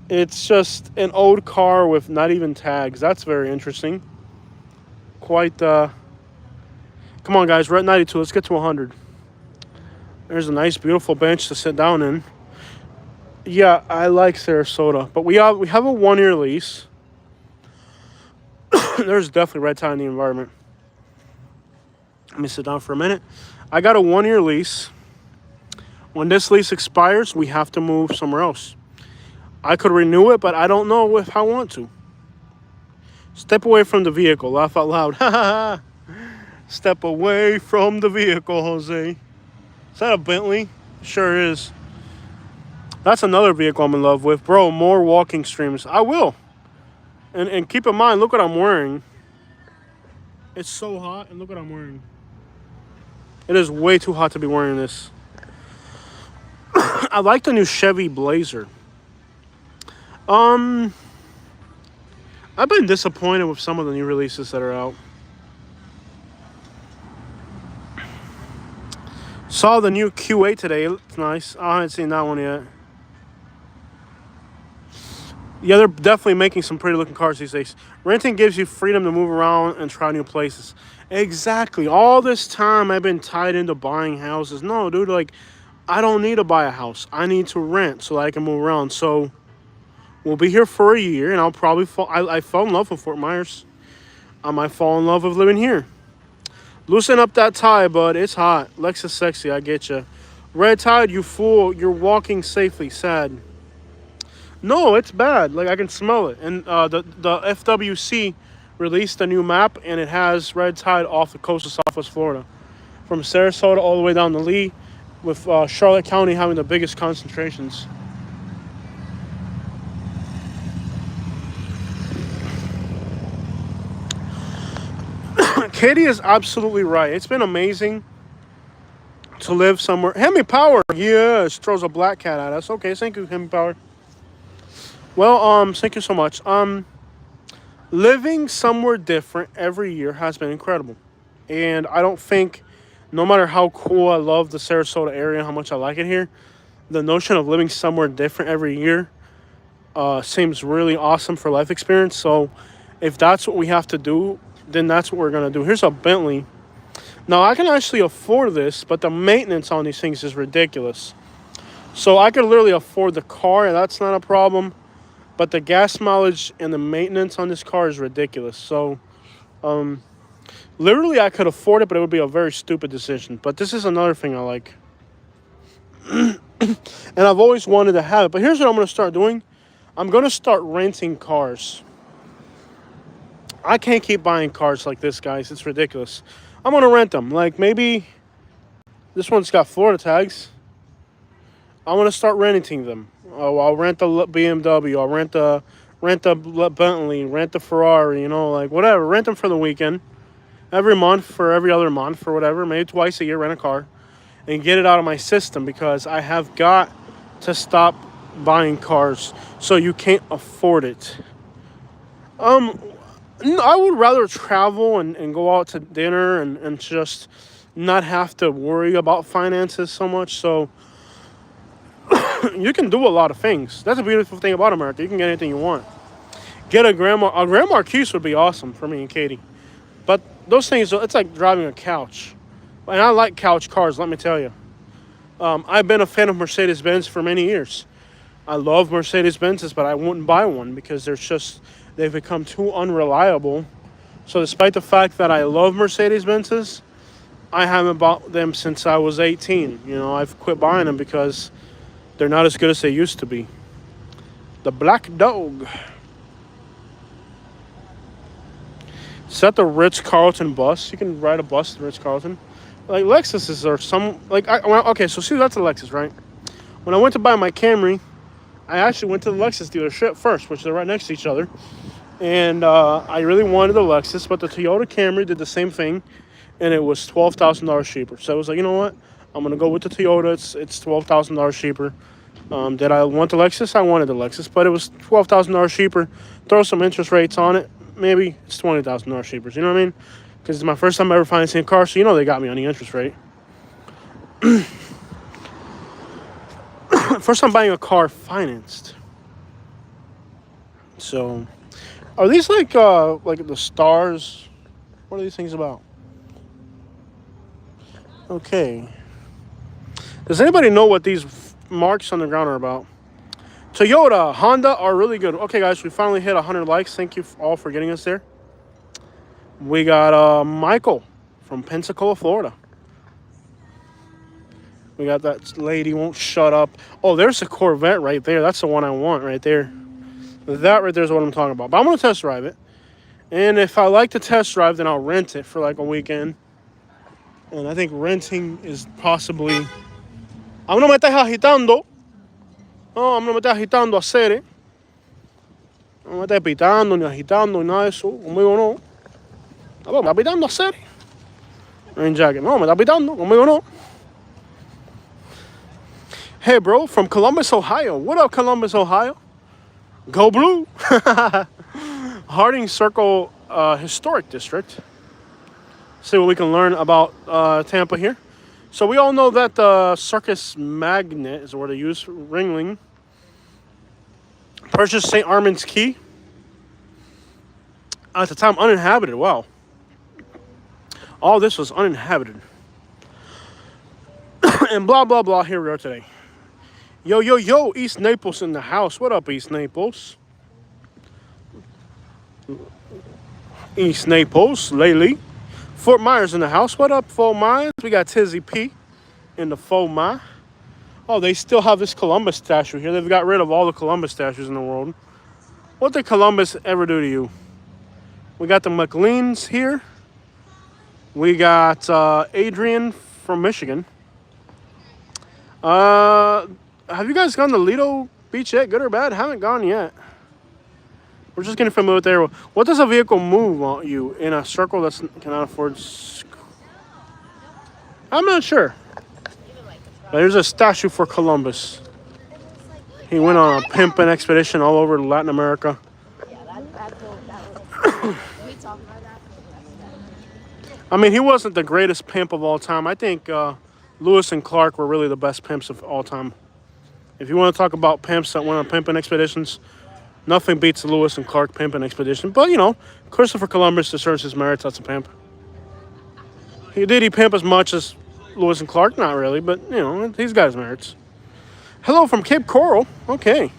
It's just an old car with not even tags. That's very interesting. Quite, come on, guys. We're at 92. Let's get to 100. There's a nice, beautiful bench to sit down in. Yeah, I like Sarasota. But we have a 1-year lease. There's definitely red tide in the environment. Let me sit down for a minute. I got a 1-year lease. When this lease expires, we have to move somewhere else. I could renew it, but I don't know if I want to. Step away from the vehicle. Laugh out loud. Step away from the vehicle, Jose. Is that a Bentley? Sure is. That's another vehicle I'm in love with. Bro, more walking streams. I will. And keep in mind, look what I'm wearing. It's so hot, and look what I'm wearing. It is way too hot to be wearing this. I like the new Chevy Blazer. I've been disappointed with some of the new releases that are out. Saw the new Q8 today. It's nice. I haven't seen that one yet. Yeah, they're definitely making some pretty looking cars these days. Renting gives you freedom to move around and try new places. Exactly. All this time I've been tied into buying houses. No, dude, like, I don't need to buy a house. I need to rent so that I can move around. So we'll be here for a year, and I'll probably fall. I fell in love with Fort Myers. I might fall in love with living here. Loosen up that tie, bud. It's hot. Lexus sexy. I get you. Red Tide, you fool. You're walking safely. Sad. No, it's bad. Like, I can smell it. And the FWC released a new map, and it has red tide off the coast of Southwest Florida, from Sarasota all the way down to Lee, with Charlotte County having the biggest concentrations. Katie is absolutely right. It's been amazing to live somewhere. Hemi Power, yes, throws a black cat at us. Okay, thank you, Hemi Power. Well, thank you so much. Living somewhere different every year has been incredible. And I don't think, no matter how cool I love the Sarasota area and how much I like it here, the notion of living somewhere different every year seems really awesome for life experience. So if that's what we have to do, then that's what we're going to do. Here's a Bentley. Now, I can actually afford this, but the maintenance on these things is ridiculous. So I could literally afford the car, and that's not a problem. But the gas mileage and the maintenance on this car is ridiculous. So, literally, I could afford it, but it would be a very stupid decision. But this is another thing I like. And I've always wanted to have it. But here's what I'm going to start doing. I'm going to start renting cars. I can't keep buying cars like this, guys. It's ridiculous. I'm going to rent them. Like, maybe this one's got Florida tags. I want to start renting them. Oh, I'll rent the BMW. I'll rent the Bentley, rent the Ferrari, you know, like whatever. Rent them for the weekend, every month, for every other month, or whatever. Maybe twice a year, rent a car, and get it out of my system, because I have got to stop buying cars. So you can't afford it. I would rather travel and go out to dinner and just not have to worry about finances so much. So you can do a lot of things. That's a beautiful thing about America. You can get anything you want. Get a Grand Marquis would be awesome for me and Katie. But those things, it's like driving a couch. And I like couch cars, let me tell you. I've been a fan of Mercedes-Benz for many years. I love Mercedes-Benzes, but I wouldn't buy one because there's just they've become too unreliable. So despite the fact that I love Mercedes-Benzes, I haven't bought them since I was 18. You know, I've quit buying them because they're not as good as they used to be. The Black Dog. Is that the Ritz-Carlton bus? You can ride a bus to Ritz-Carlton. Like, Lexuses are some... Like, okay, so see, that's a Lexus, right? When I went to buy my Camry, I actually went to the Lexus dealership first, which they're right next to each other. And I really wanted the Lexus, but the Toyota Camry did the same thing, and it was $12,000 cheaper. So I was like, you know what? I'm going to go with the Toyota. It's $12,000 cheaper. Did I want the Lexus? I wanted the Lexus, but it was $12,000 cheaper. Throw some interest rates on it. Maybe it's $20,000 cheaper. You know what I mean? Because it's my first time ever financing a car, so you know they got me on the interest rate. First time buying a car financed. So, are these like the stars? What are these things about? Okay. Does anybody know what these marks on the ground are about? Toyota, Honda are really good. Okay, guys, we finally hit 100 likes. Thank you all for getting us there. We got Michael from Pensacola, Florida. We got that lady won't shut up. Oh, there's a Corvette right there. That's the one I want right there. That right there is what I'm talking about. But I'm going to test drive it. And if I like to test drive, then I'll rent it for like a weekend. And I think renting is possibly... A mí no me estás agitando. No, a mí no me estás agitando a hacer, eh. No me estás pitando, ni agitando, ni nada de eso. Conmigo no. No, me estás pitando a hacer. Rain jacket. No, me estás pitando. Conmigo no. Hey, bro, from Columbus, Ohio. What up, Columbus, Ohio? Go Blue. Harding Circle Historic District. See what we can learn about Tampa here. So we all know that the Circus Magnet is where they use Ringling. Purchased St. Armand's Key. At the time, uninhabited. Wow. All this was uninhabited. And blah, blah, blah. Here we are today. Yo, yo, yo. East Naples in the house. What up, East Naples? East Naples, Lately. Fort Myers in the house. What up, Fort Myers? We got Tizzy P in the Fort Myers. Oh, they still have this Columbus statue here. They've got rid of all the Columbus statues in the world. What did Columbus ever do to you? We got the McLeans here. We got Adrian from Michigan. Have you guys gone to Lido Beach yet? Good or bad? Haven't gone yet. We're just getting familiar with the area. What does a vehicle move on you in a circle that cannot afford? I'm not sure. But there's a statue for Columbus. He went on a pimping expedition all over Latin America. I mean, he wasn't the greatest pimp of all time. I think Lewis and Clark were really the best pimps of all time. If you want to talk about pimps that went on pimping expeditions, nothing beats the Lewis and Clark pimping expedition. But, you know, Christopher Columbus deserves his merits as a pimp. Did he pimp as much as Lewis and Clark? Not really, but, you know, he's got his merits. Hello from Cape Coral. Okay.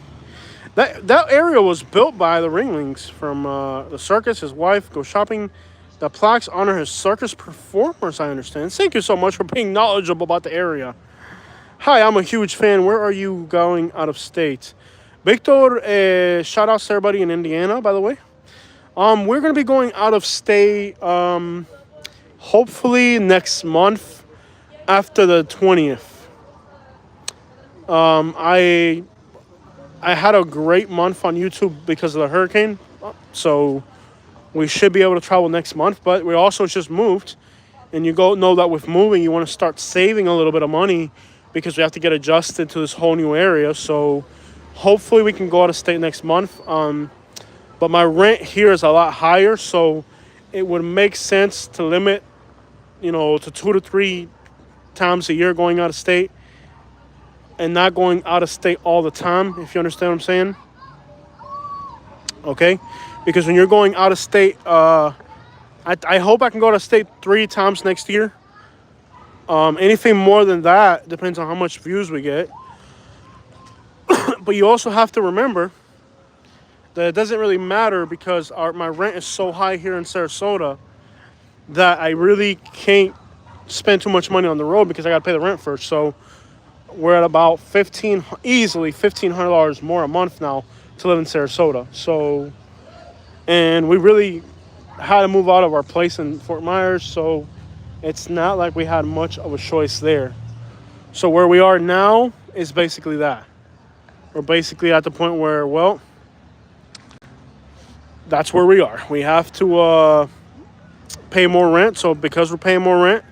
That area was built by the Ringlings from the circus. His wife go shopping. The plaques honor his circus performers, I understand. Thank you so much for being knowledgeable about the area. Hi, I'm a huge fan. Where are you going out of state? Victor, shout out to everybody in Indiana, by the way. We're going to be going out of state hopefully next month after the 20th. I had a great month on YouTube because of the hurricane, so we should be able to travel next month, but we also just moved, and you know that with moving, you want to start saving a little bit of money because we have to get adjusted to this whole new area, so hopefully we can go out of state next month, but my rent here is a lot higher, so it would make sense to limit, you know, to 2 to 3 times a year going out of state and not going out of state all the time, if you understand what I'm saying. Okay? Because when you're going out of state, I hope I can go out of state 3 times next year. Anything more than that depends on how much views we get. But you also have to remember that it doesn't really matter because my rent is so high here in Sarasota that I really can't spend too much money on the road because I got to pay the rent first. So we're at about easily $1,500 more a month now to live in Sarasota. So, and we really had to move out of our place in Fort Myers, so it's not like we had much of a choice there. So where we are now is basically that. We're basically at the point where, well, that's where we are. We have to pay more rent. So because we're paying more rent,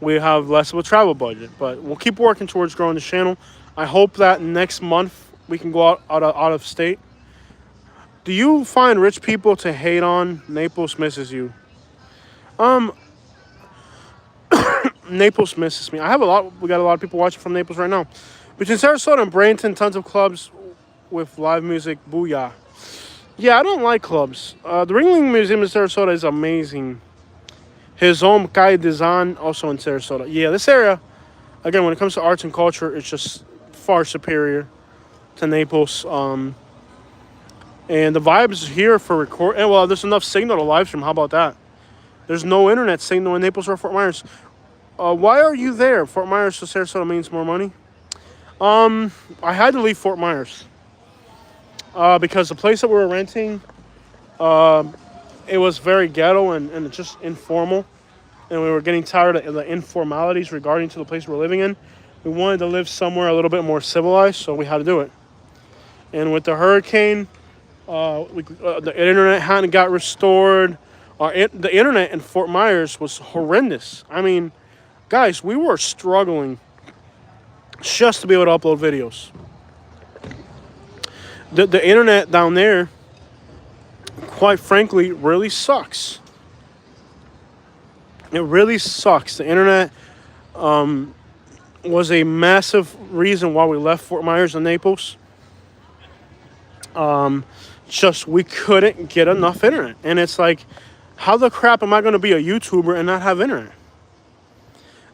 we have less of a travel budget. But we'll keep working towards growing the channel. I hope that next month we can go out of state. Do you find rich people to hate on? Naples misses you. Naples misses me. We got a lot of people watching from Naples right now. Between Sarasota and Bradenton, tons of clubs with live music. Booyah. Yeah, I don't like clubs. The Ringling Museum in Sarasota is amazing. His home, Kai Design, also in Sarasota. Yeah, this area, again, when it comes to arts and culture, it's just far superior to Naples. And the vibes here for record. And well, there's enough signal to live stream. How about that? There's no internet signal in Naples or Fort Myers. Why are you there? Fort Myers to Sarasota means more money. I had to leave Fort Myers because the place that we were renting, it was very ghetto and just informal, and we were getting tired of the informalities regarding to the place we were living in. We wanted to live somewhere a little bit more civilized, so we had to do it. And with the hurricane, the internet hadn't got restored. The internet in Fort Myers was horrendous. I mean, guys, we were struggling just to be able to upload videos. The internet down there, quite frankly, really sucks. It really sucks. The internet was a massive reason why we left Fort Myers and Naples. Just we couldn't get enough internet. And it's like, how the crap am I going to be a YouTuber and not have internet?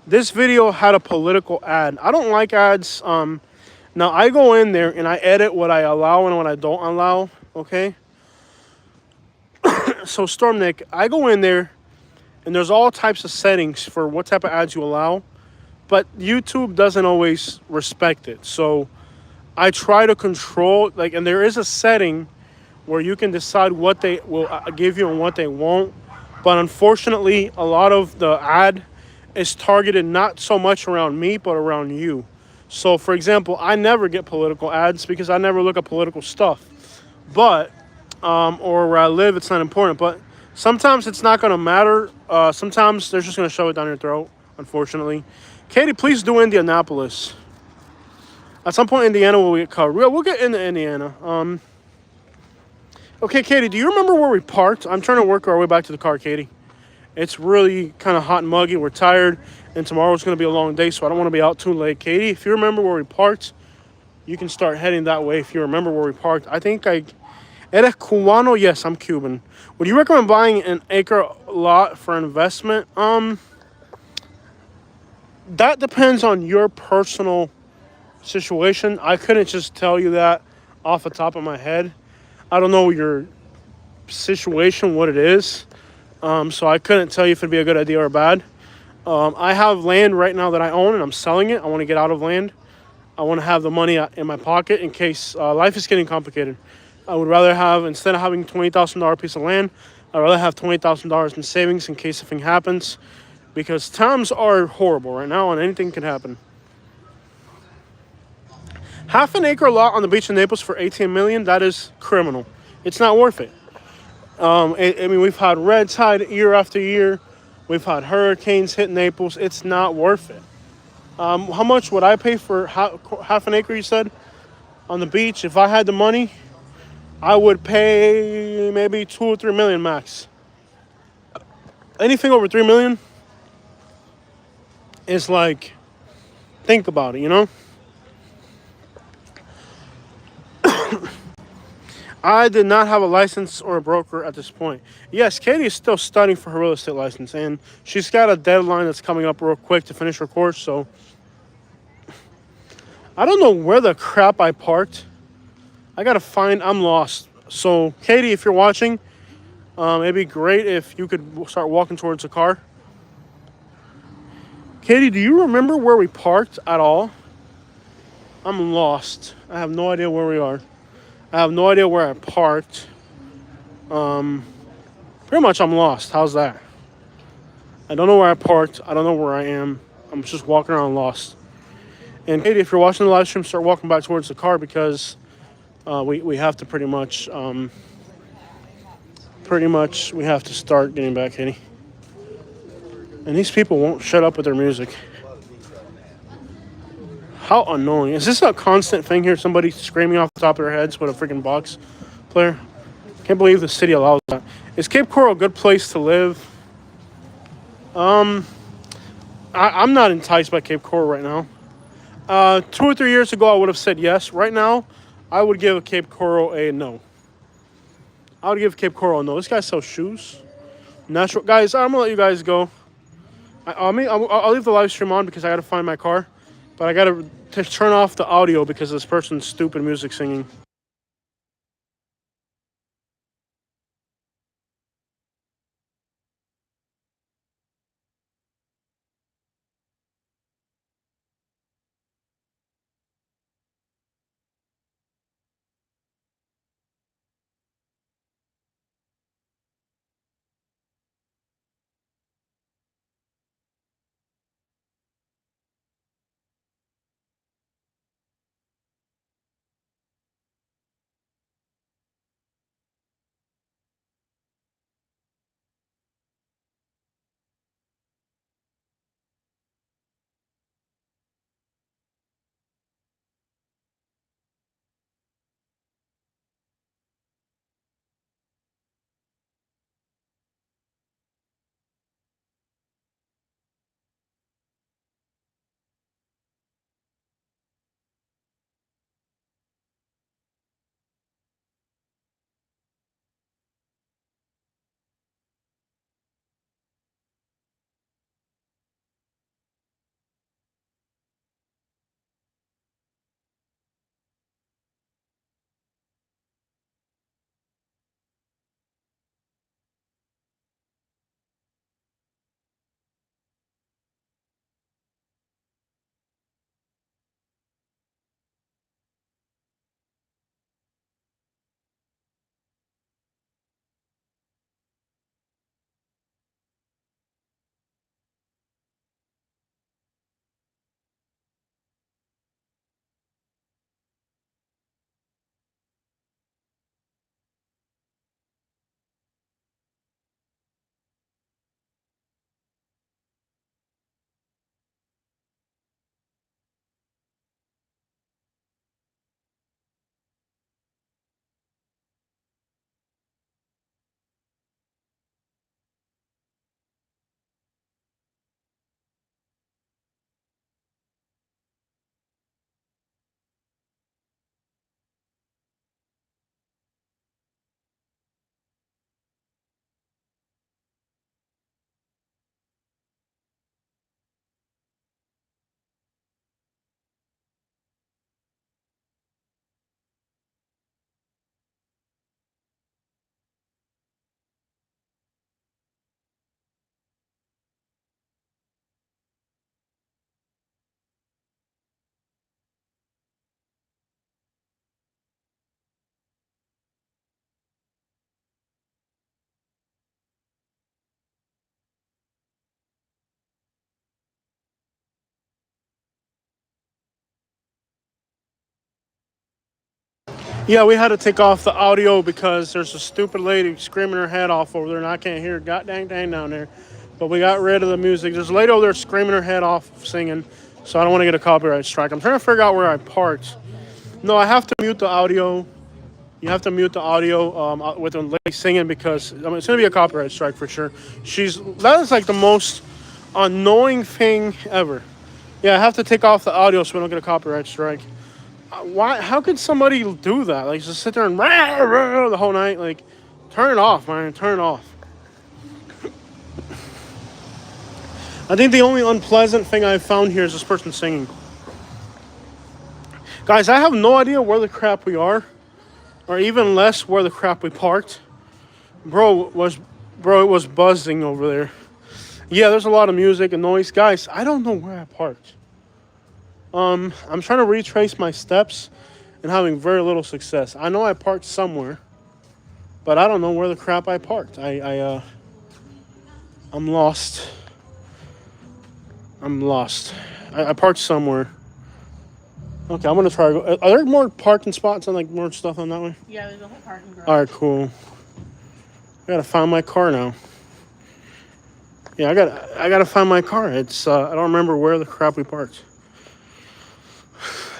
This video had a political ad. I don't like ads. Now, I go in there and I edit what I allow and what I don't allow, okay? So, Stormnick, I go in there and there's all types of settings for what type of ads you allow, but YouTube doesn't always respect it. So, I try to control, and there is a setting where you can decide what they will give you and what they won't. But unfortunately, a lot of the ad is targeted not so much around me, but around you. So, for example, I never get political ads because I never look at political stuff. But, or where I live, it's not important. But sometimes it's not going to matter. Sometimes they're just going to shove it down your throat, unfortunately. Katie, please do Indianapolis. At some point, Indiana will get covered. We'll get into Indiana. Okay, Katie, do you remember where we parked? I'm trying to work our way back to the car, Katie. It's really kind of hot and muggy. We're tired, and tomorrow's going to be a long day, so I don't want to be out too late. Katie, if you remember where we parked, you can start heading that way if you remember where we parked. Eres Cubano? Yes, I'm Cuban. Would you recommend buying an acre lot for investment? That depends on your personal situation. I couldn't just tell you that off the top of my head. I don't know your situation, what it is. So I couldn't tell you if it'd be a good idea or bad. I have land right now that I own and I'm selling it. I want to get out of land. I want to have the money in my pocket in case life is getting complicated. I would rather have, instead of having $20,000 piece of land, I'd rather have $20,000 in savings in case something happens. Because times are horrible right now and anything can happen. Half an acre lot on the beach in Naples for $18 million, that is criminal. It's not worth it. I mean, we've had red tide year after year. We've had hurricanes hit Naples. It's not worth it. How much would I pay for half an acre, you said, on the beach? If I had the money, I would pay maybe $2 or $3 million max. Anything over $3 million is like, think about it, you know? I did not have a license or a broker at this point. Yes, Katie is still studying for her real estate license, and she's got a deadline that's coming up real quick to finish her course, so I don't know where the crap I parked. I'm lost. So, Katie, if you're watching, it'd be great if you could start walking towards the car. Katie, do you remember where we parked at all? I'm lost. I have no idea where we are. I have no idea where I parked. Pretty much I'm lost. How's that? I don't know where I parked. I don't know where I am. I'm just walking around lost. And Katie, if you're watching the live stream, start walking back towards the car because we have to pretty much we have to start getting back, Katie. And these people won't shut up with their music. How annoying. Is this a constant thing here? Somebody screaming off the top of their heads with a freaking box player? Can't believe the city allows that. Is Cape Coral a good place to live? I'm not enticed by Cape Coral right now. 2 or 3 years ago, I would have said yes. Right now, I would give Cape Coral a no. I would give Cape Coral a no. This guy sells shoes. Natural. Guys, I'm going to let you guys go. I'll leave the live stream on because I got to find my car. But I got to turn off the audio because of this person's stupid music singing. Yeah, we had to take off the audio because there's a stupid lady screaming her head off over there, and I can't hear it. God dang down there. But we got rid of the music. There's a lady over there screaming her head off singing, so I don't want to get a copyright strike. I'm trying to figure out where I parked. No, I have to mute the audio. You have to mute the audio with a lady singing because it's going to be a copyright strike for sure. That is like the most annoying thing ever. Yeah, I have to take off the audio so we don't get a copyright strike. Why? How could somebody do that? Like, just sit there and the whole night? Like, turn it off, man. Turn it off. I think the only unpleasant thing I've found here is this person singing. Guys, I have no idea where the crap we are. or even less where the crap we parked. Bro, it was buzzing over there. Yeah, there's a lot of music and noise. Guys, I don't know where I parked. I'm trying to retrace my steps and having very little success. I know I parked somewhere, but I don't know where the crap I parked. I'm lost. I'm lost. I parked somewhere. Okay, I'm gonna try to go. Are there more parking spots and like more stuff on that way? Yeah, there's a whole parking garage. All right, cool. I gotta find my car now. Yeah, I gotta find my car. It's I don't remember where the crap we parked.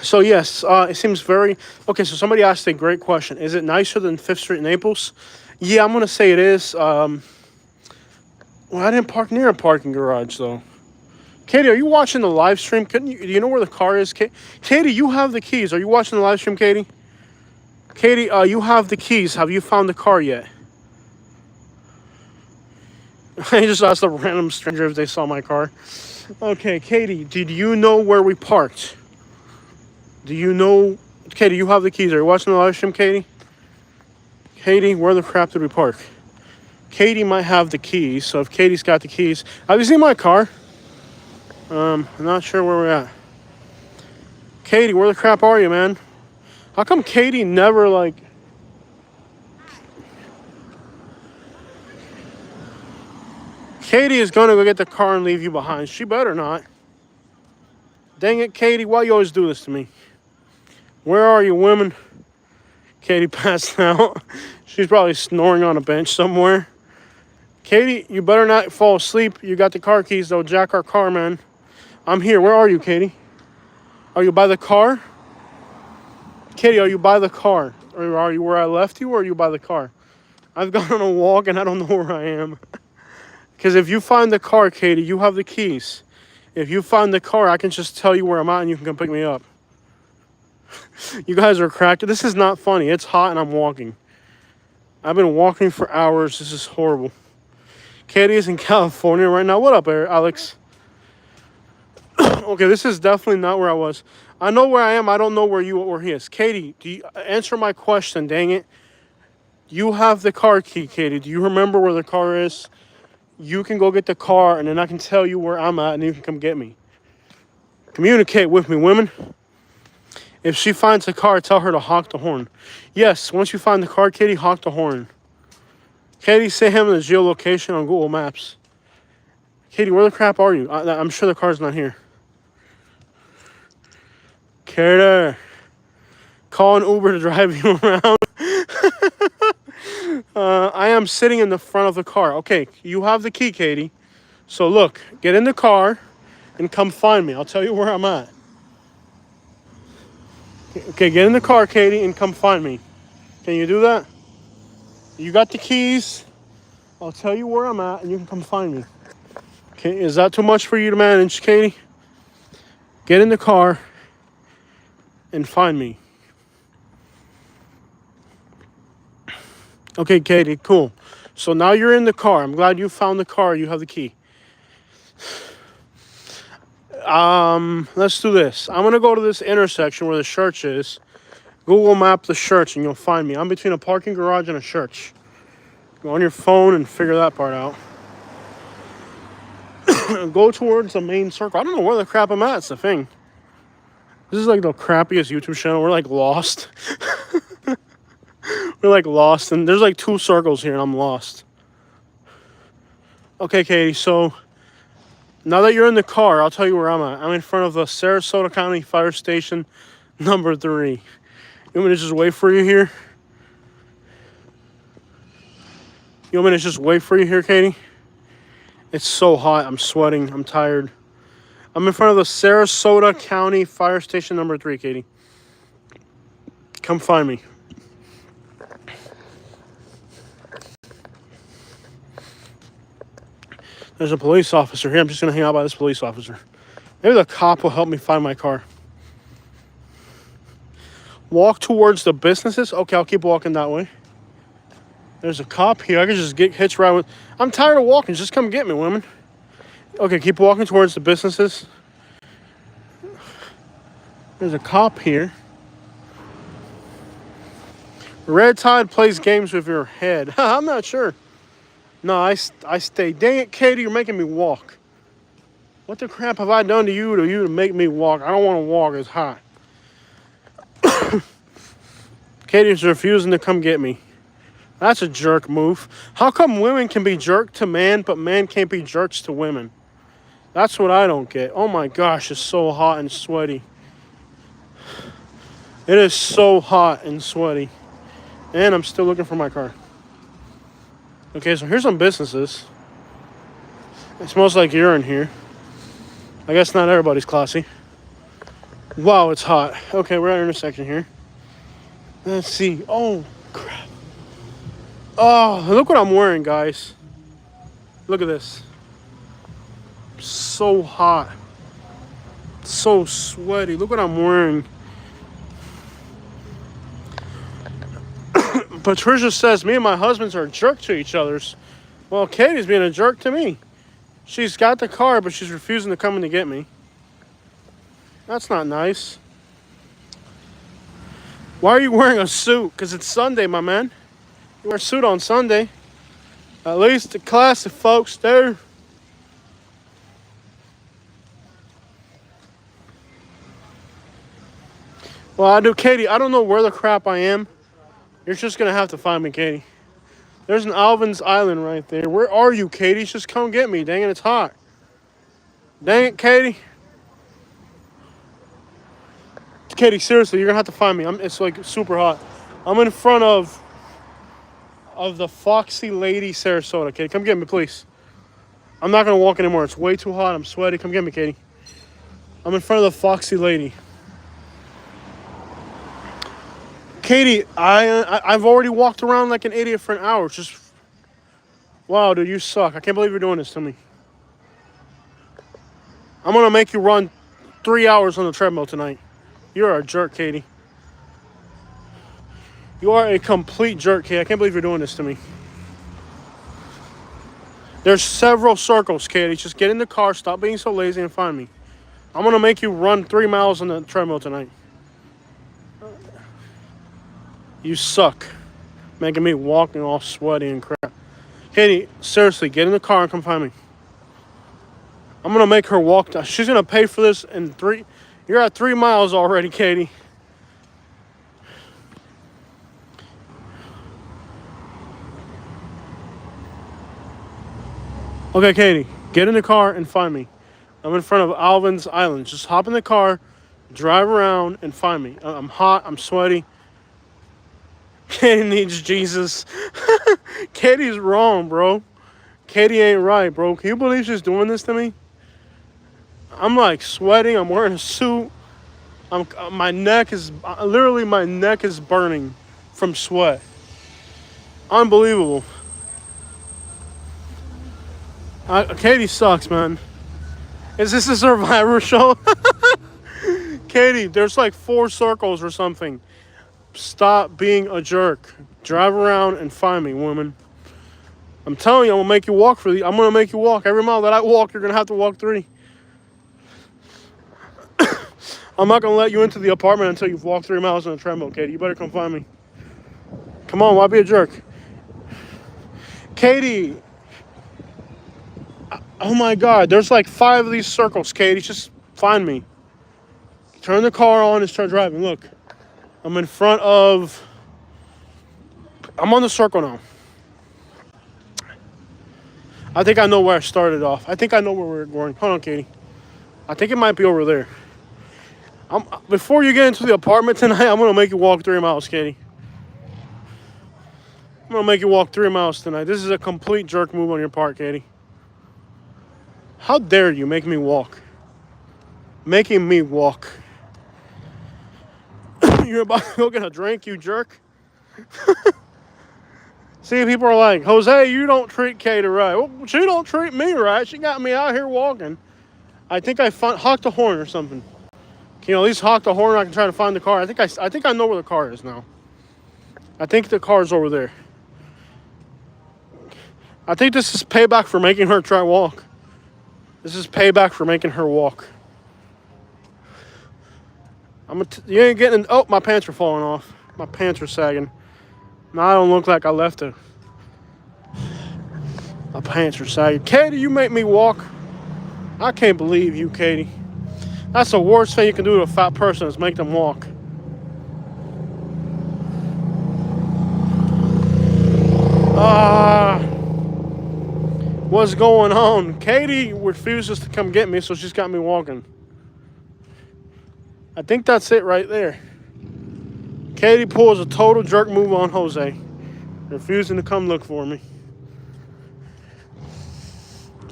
So yes, it seems very okay. So somebody asked a great question. Is it nicer than Fifth Street, Naples? Yeah, I'm gonna say it is. Well, I didn't park near a parking garage though. Katie, are you watching the live stream? Do you know where the car is? Katie, you have the keys. Are you watching the live stream, Katie? Katie, you have the keys. Have you found the car yet? I just asked a random stranger if they saw my car. Okay, Katie, did you know where we parked? Do you know? Katie, you have the keys. Are you watching the live stream, Katie? Katie, where the crap did we park? Katie might have the keys, so if Katie's got the keys... Have you seen my car? I'm not sure where we're at. Katie, where the crap are you, man? How come Katie never, like... Katie is gonna go get the car and leave you behind. She better not. Dang it, Katie, why you always do this to me? Where are you, women? Katie passed out. She's probably snoring on a bench somewhere. Katie, you better not fall asleep. You got the car keys, though. Jack our car, man. I'm here. Where are you, Katie? Are you by the car? Katie, are you by the car? Or are you where I left you, or are you by the car? I've gone on a walk, and I don't know where I am. Because if you find the car, Katie, you have the keys. If you find the car, I can just tell you where I'm at, and you can come pick me up. You guys are cracked. This is not funny. It's hot, and I'm walking. I've been walking for hours. This is horrible. Katie is in California right now. What up, Alex? Okay, this is definitely not where I was. I know where I am. I don't know where he is. Katie, do you answer my question, dang it. You have the car key, Katie. Do you remember where the car is? You can go get the car, and then I can tell you where I'm at, and you can come get me. Communicate with me, women. If she finds the car, tell her to honk the horn. Yes, once you find the car, Katie, honk the horn. Katie, say him the geolocation on Google Maps. Katie, where the crap are you? I'm sure the car's not here. Katie, call an Uber to drive you around. I am sitting in the front of the car. Okay, you have the key, Katie. So look, get in the car and come find me. I'll tell you where I'm at. Okay, get in the car, Katie, and come find me. Can you do that? You got the keys. I'll tell you where I'm at, and you can come find me. Okay, is that too much for you to manage, Katie? Get in the car and find me. Okay, Katie, cool. So now you're in the car. I'm glad you found the car. You have the key. Let's do this. I'm going to go to this intersection where the church is. Google map the church and you'll find me. I'm between a parking garage and a church. Go on your phone and figure that part out. Go towards the main circle. I don't know where the crap I'm at. It's the thing. This is like the crappiest YouTube channel. We're like lost. We're like lost. And there's like 2 circles here and I'm lost. Okay, Katie. So now that you're in the car, I'll tell you where I'm at. I'm in front of the Sarasota County Fire Station number 3. You want me to just wait for you here? You want me to just wait for you here, Katie? It's so hot. I'm sweating. I'm tired. I'm in front of the Sarasota County Fire Station number 3, Katie. Come find me. There's a police officer here. I'm just going to hang out by this police officer. Maybe the cop will help me find my car. Walk towards the businesses. Okay, I'll keep walking that way. There's a cop here. I can just get hitched right with... I'm tired of walking. Just come get me, women. Okay, keep walking towards the businesses. There's a cop here. Red Tide plays games with your head. I'm not sure. No, I stay. Dang it, Katie, you're making me walk. What the crap have I done to you to make me walk? I don't want to walk. It's hot. Katie's refusing to come get me. That's a jerk move. How come women can be jerked to man, but men can't be jerks to women? That's what I don't get. Oh my gosh, it's so hot and sweaty. It is so hot and sweaty. And I'm still looking for my car. Okay, so here's some businesses. It smells like urine here. I guess not everybody's classy. Wow, it's hot. Okay, we're at an intersection here. Let's see. Oh, crap. Oh, look what I'm wearing, guys. Look at this. So hot. So sweaty. Look what I'm wearing. Patricia says me and my husbands are a jerk to each other's. Well, Katie's being a jerk to me. She's got the car, but she's refusing to come in to get me. That's not nice. Why are you wearing a suit? Because it's Sunday, my man. You wear a suit on Sunday. At least the classy folks do. Well, I do, Katie. I don't know where the crap I am. You're just going to have to find me, Katie. There's an Alvin's Island right there. Where are you, Katie? Just come get me. Dang it, it's hot. Dang it, Katie. Katie, seriously, you're going to have to find me. It's like super hot. I'm in front of the Foxy Lady Sarasota. Katie, come get me, please. I'm not going to walk anymore. It's way too hot. I'm sweaty. Come get me, Katie. I'm in front of the Foxy Lady. Katie, I've already walked around like an idiot for an hour. Just, wow, dude, you suck. I can't believe you're doing this to me. I'm going to make you run 3 hours on the treadmill tonight. You're a jerk, Katie. You are a complete jerk, Katie. I can't believe you're doing this to me. There's several circles, Katie. Just get in the car, stop being so lazy, and find me. I'm going to make you run 3 miles on the treadmill tonight. You suck. Making me walking all sweaty and crap. Katie, seriously, get in the car and come find me. I'm going to make her walk down. She's going to pay for this in 3... You're at 3 miles already, Katie. Okay, Katie, get in the car and find me. I'm in front of Alvin's Island. Just hop in the car, drive around, and find me. I'm hot. I'm sweaty. Katie needs Jesus. Katie's wrong, bro. Katie ain't right, bro. Can you believe she's doing this to me? I'm like sweating. I'm wearing a suit. My neck is burning from sweat. Unbelievable. Katie sucks, man. Is this a Survivor show? Katie, there's like 4 circles or something. Stop being a jerk. Drive around and find me, woman. I'm telling you, I'm going to make you walk I'm going to make you walk. Every mile that I walk, you're going to have to walk 3. I'm not going to let you into the apartment until you've walked 3 miles on a treadmill, Katie. You better come find me. Come on, why be a jerk? Katie. Oh my God, there's like 5 of these circles, Katie. Just find me. Turn the car on and start driving. Look. I'm in front of... I'm on the circle now. I think I know where I started off. I think I know where we're going. Hold on, Katie. I think it might be over there. Before you get into the apartment tonight, I'm going to make you walk 3 miles, Katie. I'm going to make you walk 3 miles tonight. This is a complete jerk move on your part, Katie. How dare you make me walk? Making me walk. You're about to go get a drink, you jerk. See, people are like, Jose, you don't treat Katie right. Well, she don't treat me right. She got me out here walking. I think I honked a horn or something. Can you at least honk the horn? I can try to find the car. I think I know where the car is now. I think the car's over there. I think this is payback for making her try walk. This is payback for making her walk. You ain't getting... Oh, my pants are falling off. My pants are sagging. Now I don't look like I left it. My pants are sagging. Katie, you make me walk. I can't believe you, Katie. That's the worst thing you can do to a fat person is make them walk. What's going on? Katie refuses to come get me, so she's got me walking. I think that's it right there. Katie pulls a total jerk move on Jose, refusing to come look for me.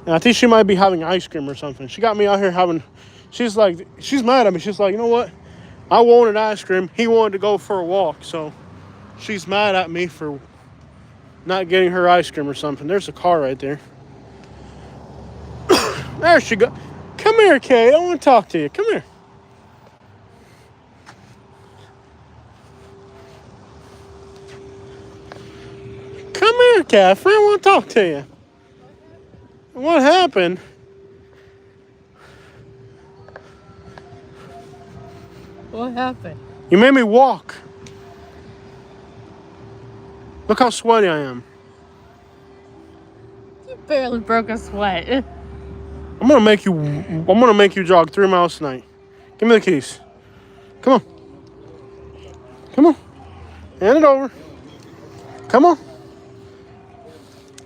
And I think she might be having ice cream or something. She got me out here having... She's mad at me. She's like, you know what? I wanted ice cream. He wanted to go for a walk, so she's mad at me for not getting her ice cream or something. There's a car right there. There she goes. Come here, Kate. I want to talk to you. Come here. Come here, Catherine. I want to talk to you. What happened? What happened? You made me walk. Look how sweaty I am. You barely broke a sweat. I'm gonna make you jog 3 miles tonight. Give me the keys. Come on. Come on. Hand it over. Come on.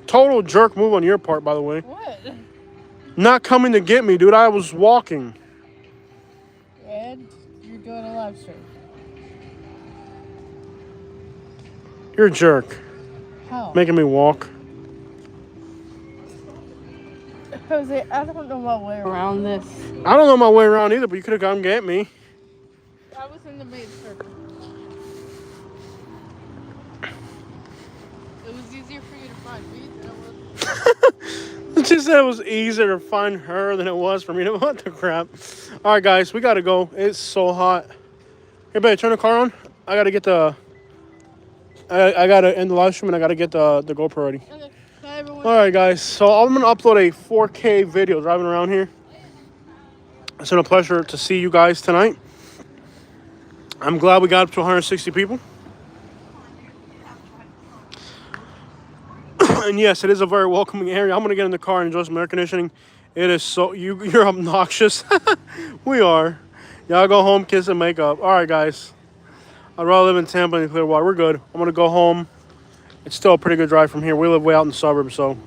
Total jerk move on your part, by the way. What? Not coming to get me, dude. I was walking. And you're doing a live stream. You're a jerk. How? Making me walk. Jose, I don't know my way around this. I don't know my way around either, but you could have come get me. I was in the main circle. It was easier for you to find me than it was. She said it was easier to find her than it was for me to... What the crap? All right, guys, we got to go. It's so hot. Hey, babe, turn the car on. I got to get the... I got to end the live stream, and I got to get the GoPro ready. Okay. Bye, everyone. All right, guys. So I'm going to upload a 4K video driving around here. It's been a pleasure to see you guys tonight. I'm glad we got up to 160 people. And yes, it is a very welcoming area. I'm going to get in the car and enjoy some air conditioning. It is so... You're obnoxious. We are. Y'all go home, kiss and make up. All right, guys. I'd rather live in Tampa than Clearwater. We're good. I'm going to go home. It's still a pretty good drive from here. We live way out in the suburbs, so